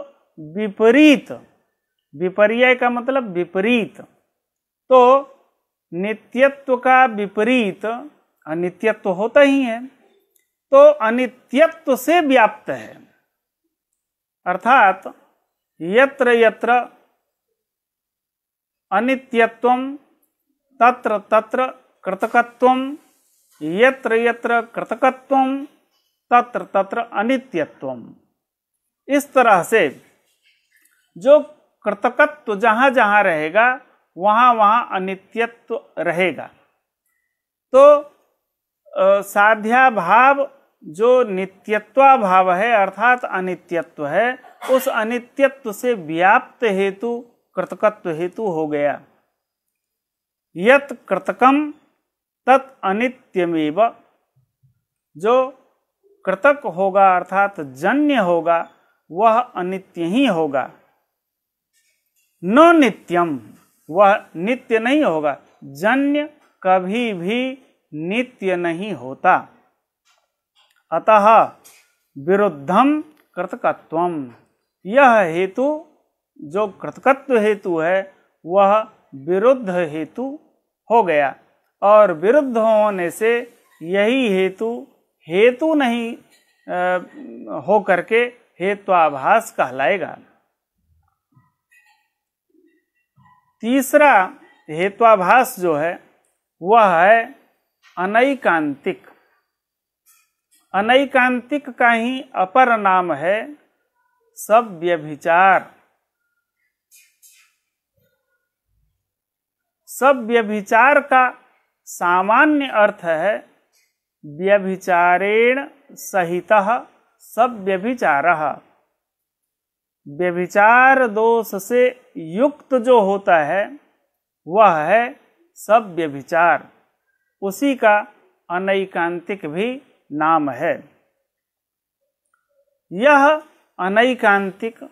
विपरीत, विपर्यय का मतलब विपरीत, तो नित्यत्व का विपरीत अनित्यत्व होता ही है, तो अनित्यत्व से व्याप्त है। अर्थात यत्र यत्र अनित्यत्वम तत्र तत्र कृतकत्वम, यत्र यत्र कृतकत्वम तत्र तत्र अनित्यत्वम। इस तरह से जो कृतकत्व जहाँ जहाँ रहेगा वहाँ वहाँ अनित्यत्व रहेगा। तो साध्याभाव जो नित्यत्वाभाव है अर्थात अनित्यत्व है, उस अनित्यत्व से व्याप्त हेतु कृतकत्व हेतु हो गया। यत् कृतकम तत् अनित्यमेव, जो कृतक होगा अर्थात जन्य होगा वह अनित्य ही होगा। न नित्यम, वह नित्य नहीं होगा, जन्य कभी भी नित्य नहीं होता। अतः विरुद्धम कृतकत्वम, यह हेतु जो कृतकत्व हेतु है वह विरुद्ध हेतु हो गया, और विरुद्ध होने से यही हेतु हेतु नहीं हो करके हेत्वाभास कहलाएगा। तीसरा हेत्वाभास जो है वह है अनैकांतिक। अनैकांतिक का ही अपर नाम है सव्यभिचार। सव्यभिचार का सामान्य अर्थ है व्यभिचारेण सहितः सव्यभिचारः। व्यभिचार दोष से युक्त जो होता है वह है सव्यभिचार, उसी का अनैकांतिक भी नाम है। यह अनैकांतिक,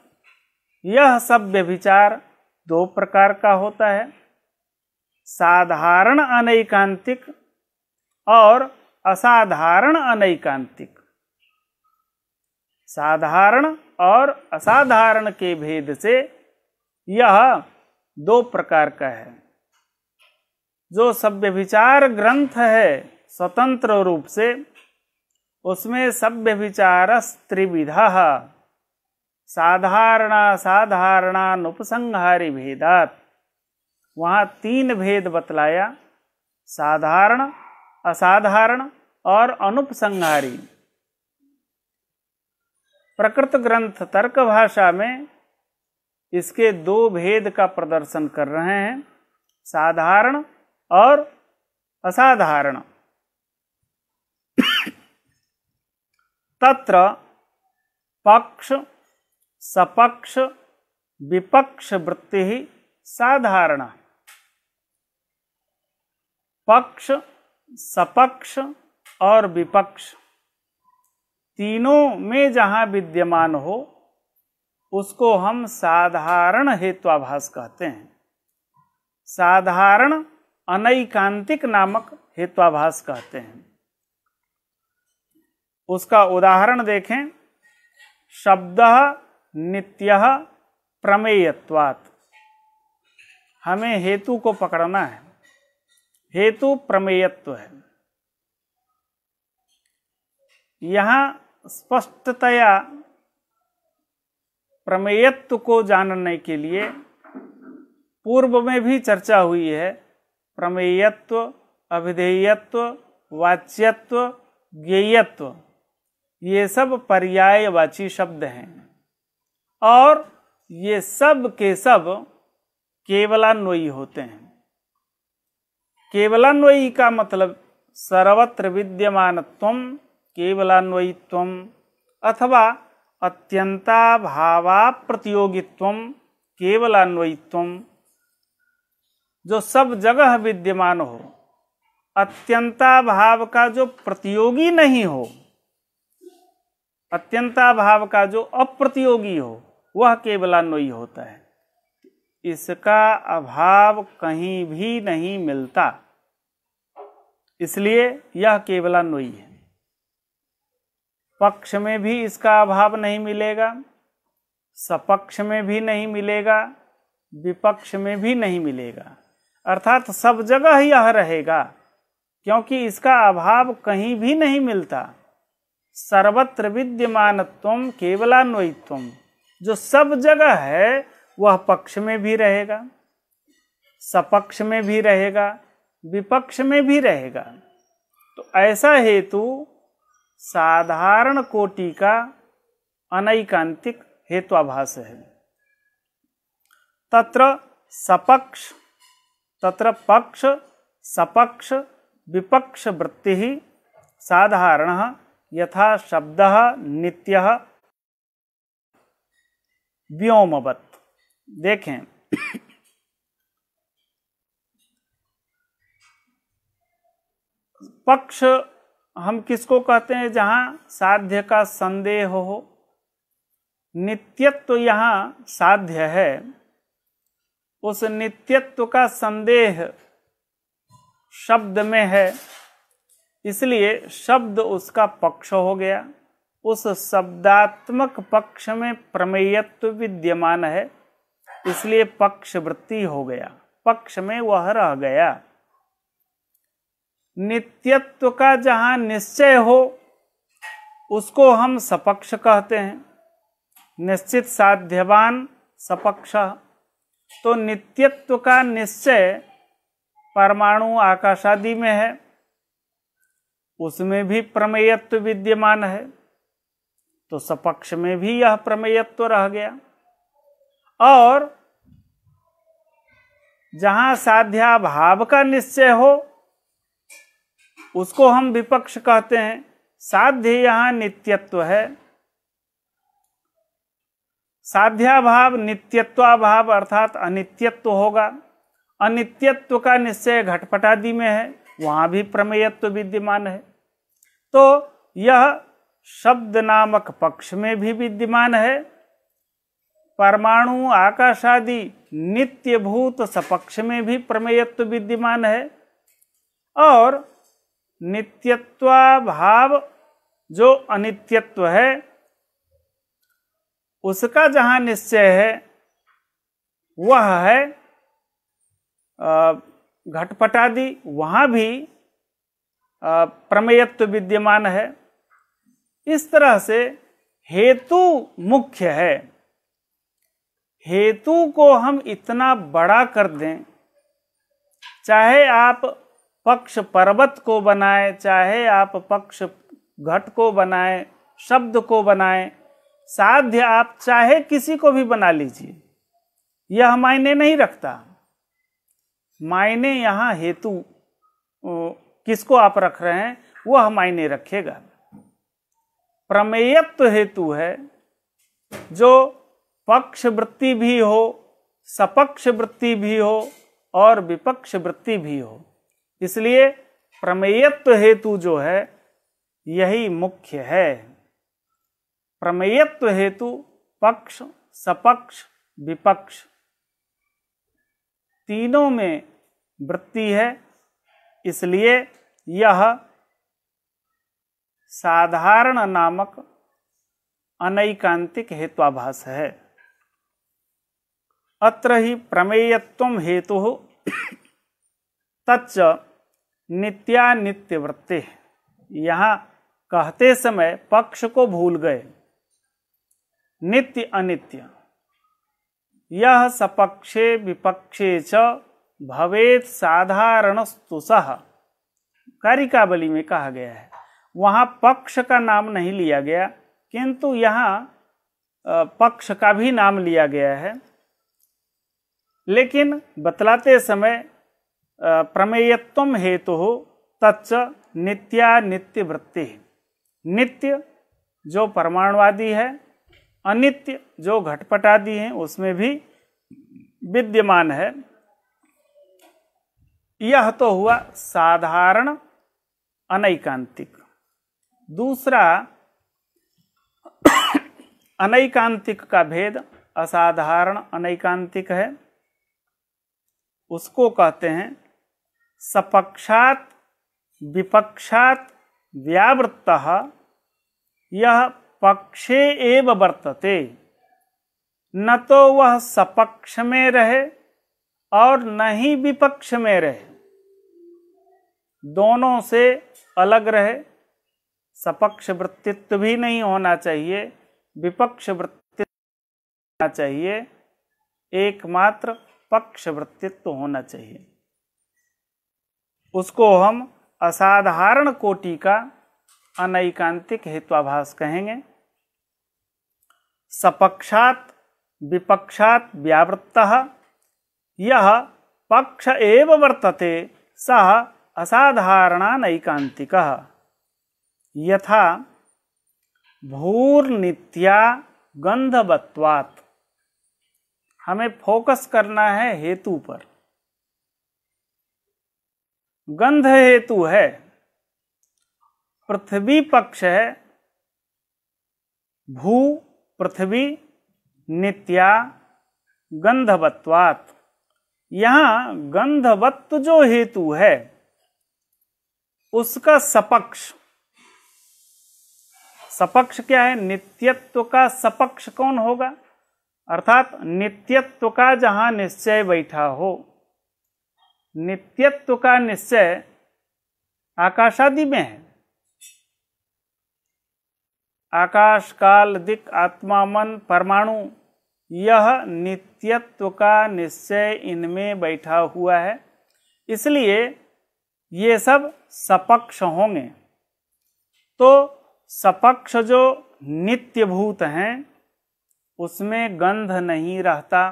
यह सव्यभिचार दो प्रकार का होता है, साधारण अनैकांतिक और असाधारण अनैकांतिक। साधारण और असाधारण के भेद से यह दो प्रकार का है। जो सव्यभिचार ग्रंथ है स्वतंत्र रूप से, उसमें सव्यभिचारस्त्रिविधः साधारण साधारणानुपसंहारी भेदात्, वहाँ तीन भेद बतलाया, साधारण, असाधारण और अनुपसंहारी। प्रकृत ग्रंथ तर्क भाषा में इसके दो भेद का प्रदर्शन कर रहे हैं, साधारण और असाधारण। तत्र पक्ष सपक्ष विपक्ष वृत्ति ही साधारण। पक्ष सपक्ष और विपक्ष तीनों में जहां विद्यमान हो उसको हम साधारण हेत्वाभास कहते हैं। साधारण अनैकांतिक नामक हेत्वाभास कहते हैं। उसका उदाहरण देखें, शब्दः नित्यः प्रमेयत्वात्। हमें हेतु को पकड़ना है, हेतु प्रमेयत्व है। यहाँ स्पष्टतया प्रमेयत्व को जानने के लिए पूर्व में भी चर्चा हुई है। प्रमेयत्व, अभिधेयत्व, वाच्यत्व, ज्ञेयत्व, ये सब पर्यायवाची शब्द हैं और ये सब के सब केवलान्वयी होते हैं। केवलान्वयी का मतलब सर्वत्र विद्यमानत्वम केवलान्वयित्वम अथवा अत्यंताभावाप्रतियोगित्वम केवलान्वयित्वम, जो सब जगह विद्यमान हो, अत्यंताभाव का जो प्रतियोगी नहीं हो, अत्यंताभाव का जो अप्रतियोगी हो, वह केवलान्वयी होता है। इसका अभाव कहीं भी नहीं मिलता, इसलिए यह केवलान्वयी है। पक्ष में भी इसका अभाव नहीं मिलेगा, सपक्ष में भी नहीं मिलेगा, विपक्ष में भी नहीं मिलेगा, अर्थात सब जगह यह रहेगा, क्योंकि इसका अभाव कहीं भी नहीं मिलता। सर्वत्र विद्यमानत्वम केवलान्वयित्वम, जो सब जगह है वह पक्ष में भी रहेगा, सपक्ष में भी रहेगा, विपक्ष में भी रहेगा। तो ऐसा हेतु साधारण कोटि का अनैकांतिक हेत्वाभास है। तत्र सपक्ष, तत्र पक्ष सपक्ष विपक्ष वृत्ति ही साधारण यथा शब्दः नित्यः व्योमवत्। देखें, पक्ष हम किसको कहते हैं? जहां साध्य का संदेह हो। नित्यत्व यहाँ साध्य है, उस नित्यत्व का संदेह शब्द में है, इसलिए शब्द उसका पक्ष हो गया। उस शब्दात्मक पक्ष में प्रमेयत्व विद्यमान है, इसलिए पक्ष वृत्ति हो गया, पक्ष में वह रह गया। नित्यत्व का जहां निश्चय हो उसको हम सपक्ष कहते हैं, निश्चित साध्यवान सपक्ष। तो नित्यत्व का निश्चय परमाणु आकाशादि में है, उसमें भी प्रमेयत्व विद्यमान है, तो सपक्ष में भी यह प्रमेयत्व रह गया। और जहां साध्याभाव का निश्चय हो उसको हम विपक्ष कहते हैं। साध्य यहां नित्यत्व है, साध्याभाव नित्यत्वाभाव अर्थात अनित्यत्व होगा। अनित्यत्व का निश्चय घटपटादि में है, वहां भी प्रमेयत्व विद्यमान है। तो यह शब्द नामक पक्ष में भी विद्यमान है, परमाणु आकाशादि नित्यभूत सपक्ष में भी प्रमेयत्व विद्यमान है, और नित्यत्वाभाव जो अनित्यत्व है उसका जहां निश्चय है वह है घटपटादि, वहां भी प्रमेयत्व विद्यमान है। इस तरह से हेतु मुख्य है। हेतु को हम इतना बड़ा कर दें, चाहे आप पक्ष पर्वत को बनाए, चाहे आप पक्ष घट को बनाए, शब्द को बनाए, साध्य आप चाहे किसी को भी बना लीजिए, यह मायने नहीं रखता। मायने यहाँ हेतु किसको आप रख रहे हैं वह मायने रखेगा। प्रमेयत्व हेतु है, जो पक्ष वृत्ति भी हो, सपक्ष वृत्ति भी हो और विपक्ष वृत्ति भी हो, इसलिए प्रमेयत्व हेतु जो है यही मुख्य है। प्रमेयत्व हेतु पक्ष सपक्ष विपक्ष तीनों में वृत्ति है, इसलिए यह साधारण नामक अनैकांतिक हेत्वाभास है। अत्र ही प्रमेयत्वं हेतुः तच्च नित्यानित्य वृत्ति। यहाँ कहते समय पक्ष को भूल गए, नित्य अनित्य। यह सपक्षे विपक्षे च भवेत् साधारणस्तुषः कारिकावली में कहा गया है। वहाँ पक्ष का नाम नहीं लिया गया, किंतु यहाँ पक्ष का भी नाम लिया गया है। लेकिन बतलाते समय प्रमेयत्वं हेतुः तच्च नित्यानित्य वृत्ति। नित्य जो परमाणुवादी है, अनित्य जो घटपटादि हैं, उसमें भी विद्यमान है। यह तो हुआ साधारण अनैकांतिक। दूसरा अनैकांतिक का भेद असाधारण अनैकांतिक है। उसको कहते हैं सपक्षात विपक्षात व्यावृत्तः यह पक्षे एव वर्तते, न तो वह सपक्ष में रहे और न ही विपक्ष में रहे, दोनों से अलग रहे। सपक्ष वृत्तित्व भी नहीं होना चाहिए, विपक्ष वृत्तित्व होना चाहिए, एकमात्र पक्ष वृत्तित्व होना चाहिए। उसको हम असाधारण कोटि का अनैकांतिक हेत्वाभास कहेंगे। सपक्षात विपक्षात व्यावृत्तः यह पक्ष एव वर्तते सः असाधारणानैकांतिकः। यथा भूर्नित्या गंधवत्वात्। हमें फोकस करना है हेतु पर। गंध हेतु है, पृथ्वी पक्ष है, भू पृथ्वी नित्या गंधवत्वात्। यहां गंधवत्व जो हेतु है उसका सपक्ष, सपक्ष क्या है? नित्यत्व का सपक्ष कौन होगा? अर्थात नित्यत्व का जहां निश्चय बैठा हो। नित्यत्व का निश्चय आकाशादि में है। आकाश काल दिक् आत्मा मन परमाणु, यह नित्यत्व का निश्चय इनमें बैठा हुआ है, इसलिए ये सब सपक्ष होंगे। तो सपक्ष जो नित्यभूत हैं उसमें गंध नहीं रहता,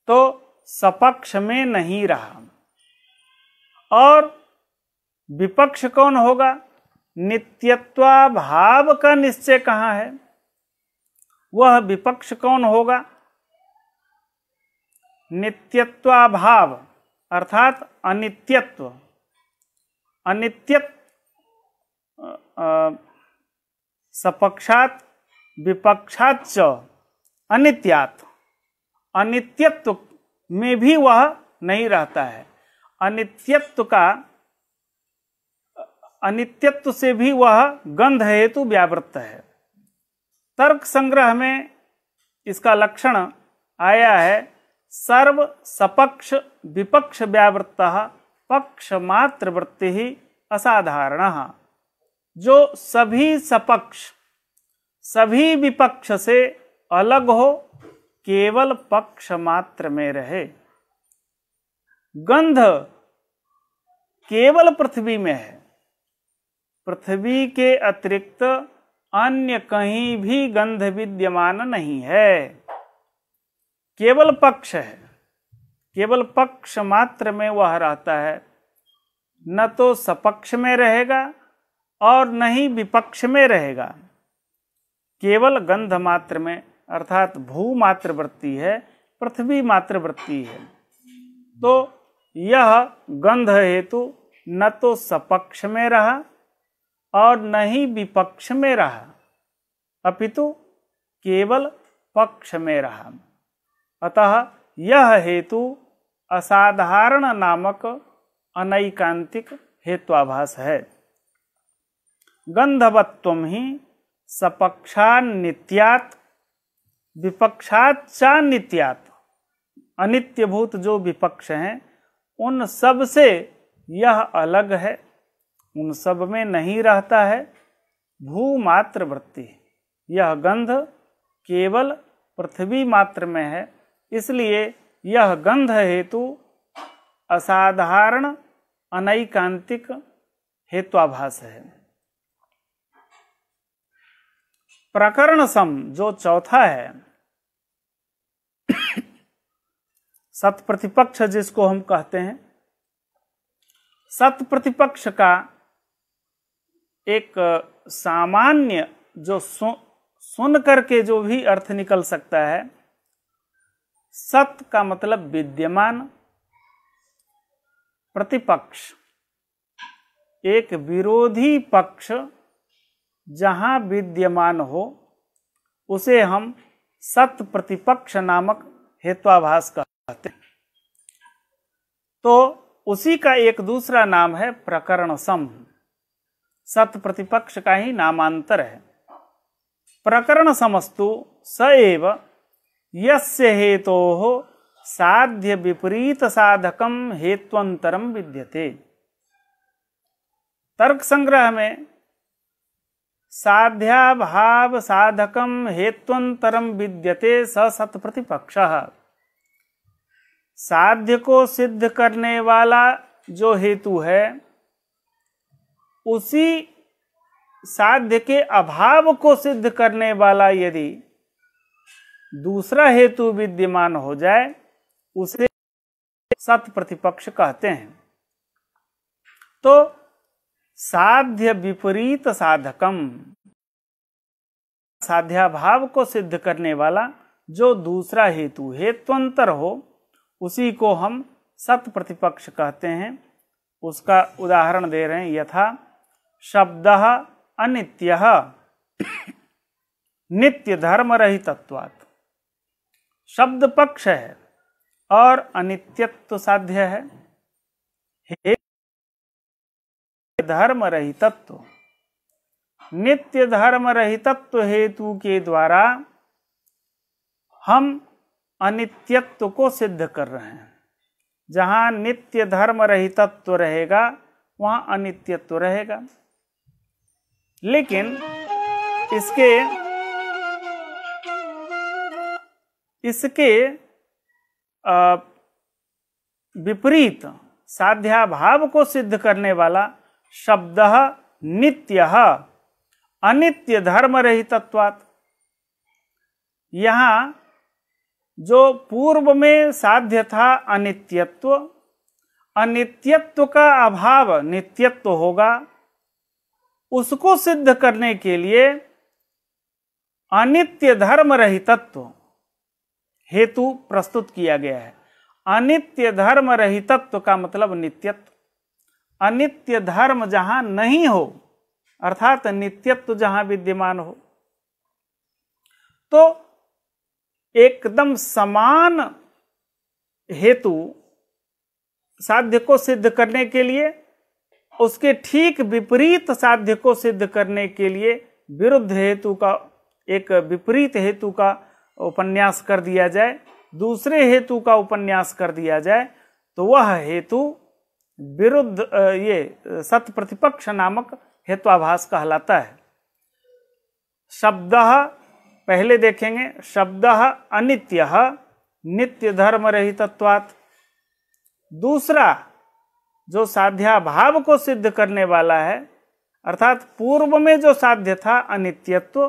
तो सपक्ष में नहीं रहा। और विपक्ष कौन होगा? नित्यत्वाभाव का निश्चय कहाँ है? वह विपक्ष कौन होगा? नित्यत्वाभाव अर्थात अनित्यत्व। अनित्यत्व सपक्षात विपक्षात च अनित्यात्। अनित्यत्व में भी वह नहीं रहता है। अनित्यत्व से भी वह गंध हेतु व्यावृत्त है। तर्क संग्रह में इसका लक्षण आया है, सर्व सपक्ष विपक्ष व्यावृत्तः पक्ष मात्र वृत्ति ही असाधारणः। जो सभी सपक्ष सभी विपक्ष से अलग हो, केवल पक्ष मात्र में रहे। गंध केवल पृथ्वी में है, पृथ्वी के अतिरिक्त अन्य कहीं भी गंध विद्यमान नहीं है। केवल पक्ष है, केवल पक्ष मात्र में वह रहता है। न तो सपक्ष में रहेगा और न ही विपक्ष में रहेगा, केवल गंध मात्र में, अर्थात भू मात्र वृत्ति है, पृथ्वी मात्र वृत्ति है। तो यह गंध हेतु न तो सपक्ष में रहा और न ही विपक्ष में रहा, अपितु केवल पक्ष में रहा। अतः यह हेतु असाधारण नामक अनैकांतिक हेत्वाभास है। गंधवत्वम ही सपक्षानित्यात् विपक्षाच्चानित्यात्। अनित्यभूत जो विपक्ष हैं उन सब से यह अलग है, उन सब में नहीं रहता है। भू मात्र वृत्ति, यह गंध केवल पृथ्वी मात्र में है, इसलिए यह गंध हेतु असाधारण अनैकांतिक हेत्वाभास है। प्रकरण सम जो चौथा है, सत प्रतिपक्ष जिसको हम कहते हैं, सत प्रतिपक्ष का एक सामान्य जो सुन करके जो भी अर्थ निकल सकता है, सत का मतलब विद्यमान, प्रतिपक्ष, एक विरोधी पक्ष जहां विद्यमान हो उसे हम सत प्रतिपक्ष नामक हेत्वाभास कहते हैं। तो उसी का एक दूसरा नाम है प्रकरण सम। सत प्रतिपक्ष का ही नामांतर है। प्रकरण समस्तु स एव यस्य हेतोः साध्य विपरीत साधकम हेत्वंतरम विद्यते। तर्क संग्रह में साध्याभाव साधकम हेत्वंतरम विद्यते स सत प्रतिपक्षः। साध्य को सिद्ध करने वाला जो हेतु है, उसी साध्य के अभाव को सिद्ध करने वाला यदि दूसरा हेतु विद्यमान हो जाए, उसे सत प्रतिपक्ष कहते हैं। तो साध्य विपरीत साधकम, साध्याभाव को सिद्ध करने वाला जो दूसरा हेतु हेत्वंतर हो, उसी को हम सत प्रतिपक्ष कहते हैं। उसका उदाहरण दे रहे हैं। यथा शब्दः अनित्यः नित्य धर्म रहितत्वात्। शब्द पक्ष है और अनित्यत्व साध्य है। धर्म रहितत्व, नित्य धर्म रहितत्व हेतु के द्वारा हम अनित्यत्व को सिद्ध कर रहे हैं। जहां नित्य धर्म रहितत्व रहेगा वहां अनित्यत्व रहेगा। लेकिन इसके विपरीत साध्याभाव को सिद्ध करने वाला शब्दः नित्यः अनित्य धर्म रहितत्वात्। यहाँ जो पूर्व में साध्य था अनित्यत्व, अनित्यत्व का अभाव नित्यत्व होगा, उसको सिद्ध करने के लिए अनित्य धर्म रहितत्व हेतु प्रस्तुत किया गया है। अनित्य धर्म रहितत्व का मतलब नित्यत्व। अनित्य धर्म जहां नहीं हो, अर्थात नित्यत्व जहां विद्यमान हो, तो एकदम समान हेतु साध्य को सिद्ध करने के लिए, उसके ठीक विपरीत साध्य को सिद्ध करने के लिए विरुद्ध हेतु का, एक विपरीत हेतु का उपन्यास कर दिया जाए, दूसरे हेतु का उपन्यास कर दिया जाए, तो वह हेतु विरुद्ध ये सत प्रतिपक्ष नामक हेत्वाभास कहलाता है। शब्दः पहले देखेंगे। शब्दः अनित्यः नित्य धर्म रहितत्वात्। दूसरा जो साध्याभाव को सिद्ध करने वाला है, अर्थात पूर्व में जो साध्य था अनित्यत्व,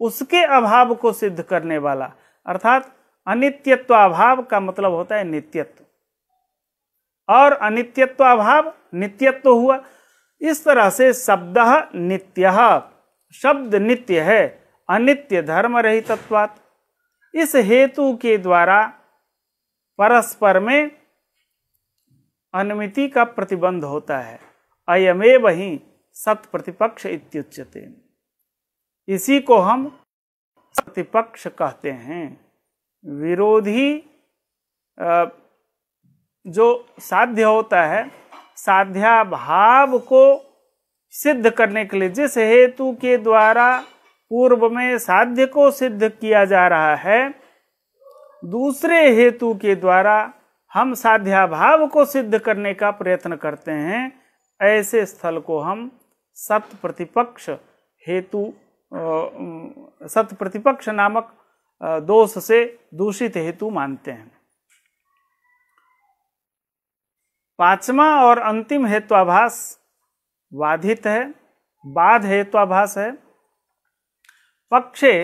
उसके अभाव को सिद्ध करने वाला, अर्थात अनित्यत्व अभाव का मतलब होता है नित्यत्व, और अनित्यत्व अभाव नित्यत्व हुआ। इस तरह से शब्दः नित्यः, शब्द नित्य है अनित्य धर्म रहितत्वात्। इस हेतु के द्वारा परस्पर में अनुमिति का प्रतिबंध होता है। अयमेव ही सत प्रतिपक्ष इत्युच्यते। इसी को हम प्रतिपक्ष कहते हैं। विरोधी जो साध्य होता है, साध्याभाव को सिद्ध करने के लिए जिस हेतु के द्वारा पूर्व में साध्य को सिद्ध किया जा रहा है, दूसरे हेतु के द्वारा हम साध्याभाव को सिद्ध करने का प्रयत्न करते हैं। ऐसे स्थल को हम सत प्रतिपक्ष हेतु, सत प्रतिपक्ष नामक दोष से दूषित हेतु मानते हैं। पांचवा और अंतिम हेत्वाभास बाधित है, बाध हेत्वाभास है। पक्षे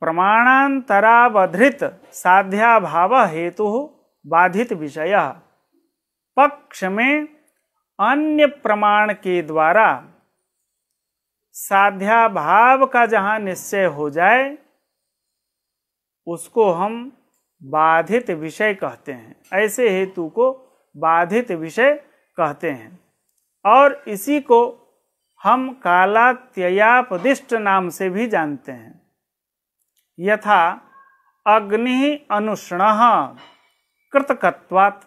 प्रमाणांतरावधृत साध्याभाव हेतु बाधित विषय। पक्ष में अन्य प्रमाण के द्वारा साध्याभाव का जहां निश्चय हो जाए उसको हम बाधित विषय कहते हैं। ऐसे हेतु को बाधित विषय कहते हैं और इसी को हम कालात्ययापदिष्ट नाम से भी जानते हैं। यथा अग्नि अनुष्णः कृतकत्वात्,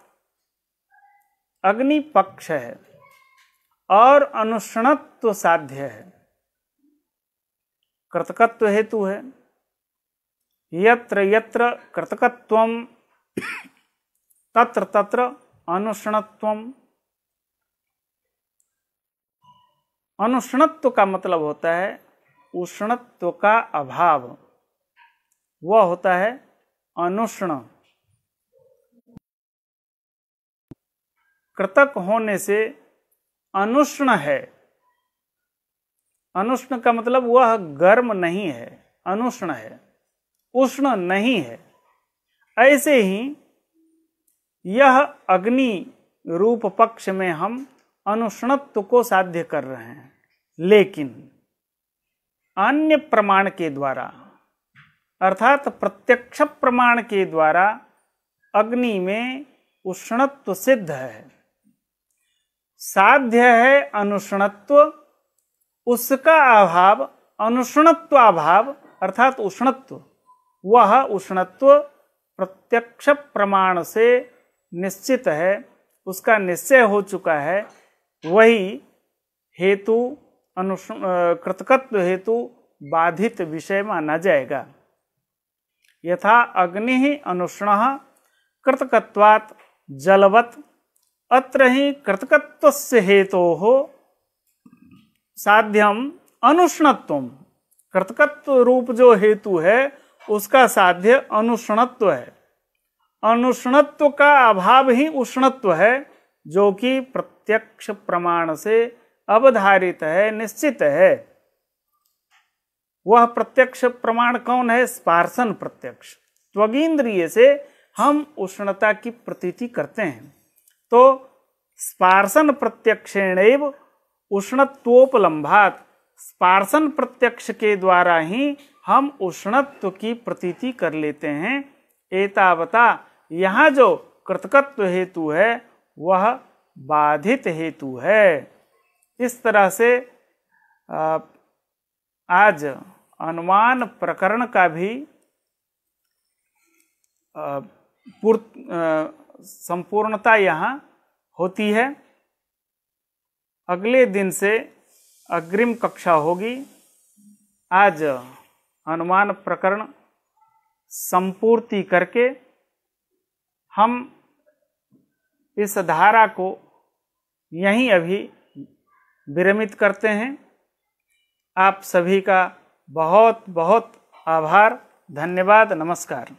अग्नि पक्ष है और अनुष्णत्व साध्य है, कृतकत्व हेतु है। यत्र यत्र कृतकत्वम तत्र तत्र अनुष्णत्वम। अनुष्णत्व का मतलब होता है उष्णत्व का अभाव, वह होता है अनुष्ण। कृतक होने से अनुष्ण है। अनुष्ण का मतलब वह गर्म नहीं है, अनुष्ण है, उष्ण नहीं है। ऐसे ही यह अग्नि रूप पक्ष में हम अनुष्णत्व को साध्य कर रहे हैं, लेकिन अन्य प्रमाण के द्वारा अर्थात प्रत्यक्ष प्रमाण के द्वारा अग्नि में उष्णत्व सिद्ध है, साध्य है अनुष्णत्व। उसका अभाव, अनुष्णत्व अभाव अर्थात उष्णत्व, वह उष्णत्व प्रत्यक्ष प्रमाण से निश्चित है, उसका निश्चय हो चुका है। वही हेतु कृतकत्व हेतु बाधित विषय माना जाएगा। यथा अग्नि ही अनुष्णः कृतकत्वात् जलवत्, अत्र ही कृतकत्वस्य हेतोः साध्यम अनुष्णत्वम। कृतकत्व रूप जो हेतु है उसका साध्य अनुष्णत्व है। अनुष्णत्व का अभाव ही उष्णत्व है, जो कि प्रत्यक्ष प्रमाण से अवधारित है, निश्चित है। वह प्रत्यक्ष प्रमाण कौन है? स्पार्शन प्रत्यक्ष। त्वगींद्रिय से हम उष्णता की प्रतीति करते हैं, तो स्पार्शन प्रत्यक्षेणैव उष्णत्वोपलम्भात्, स्पार्शन प्रत्यक्ष के द्वारा ही हम उष्णत्व की प्रतीति कर लेते हैं। एतावता यहाँ जो कृतकत्व हेतु है वह बाधित हेतु है। इस तरह से आज अनुमान प्रकरण का भी संपूर्णता यहाँ होती है। अगले दिन से अग्रिम कक्षा होगी। आज अनुमान प्रकरण संपूर्ति करके हम इस धारा को यहीं अभी विरमित करते हैं। आप सभी का बहुत बहुत आभार, धन्यवाद, नमस्कार।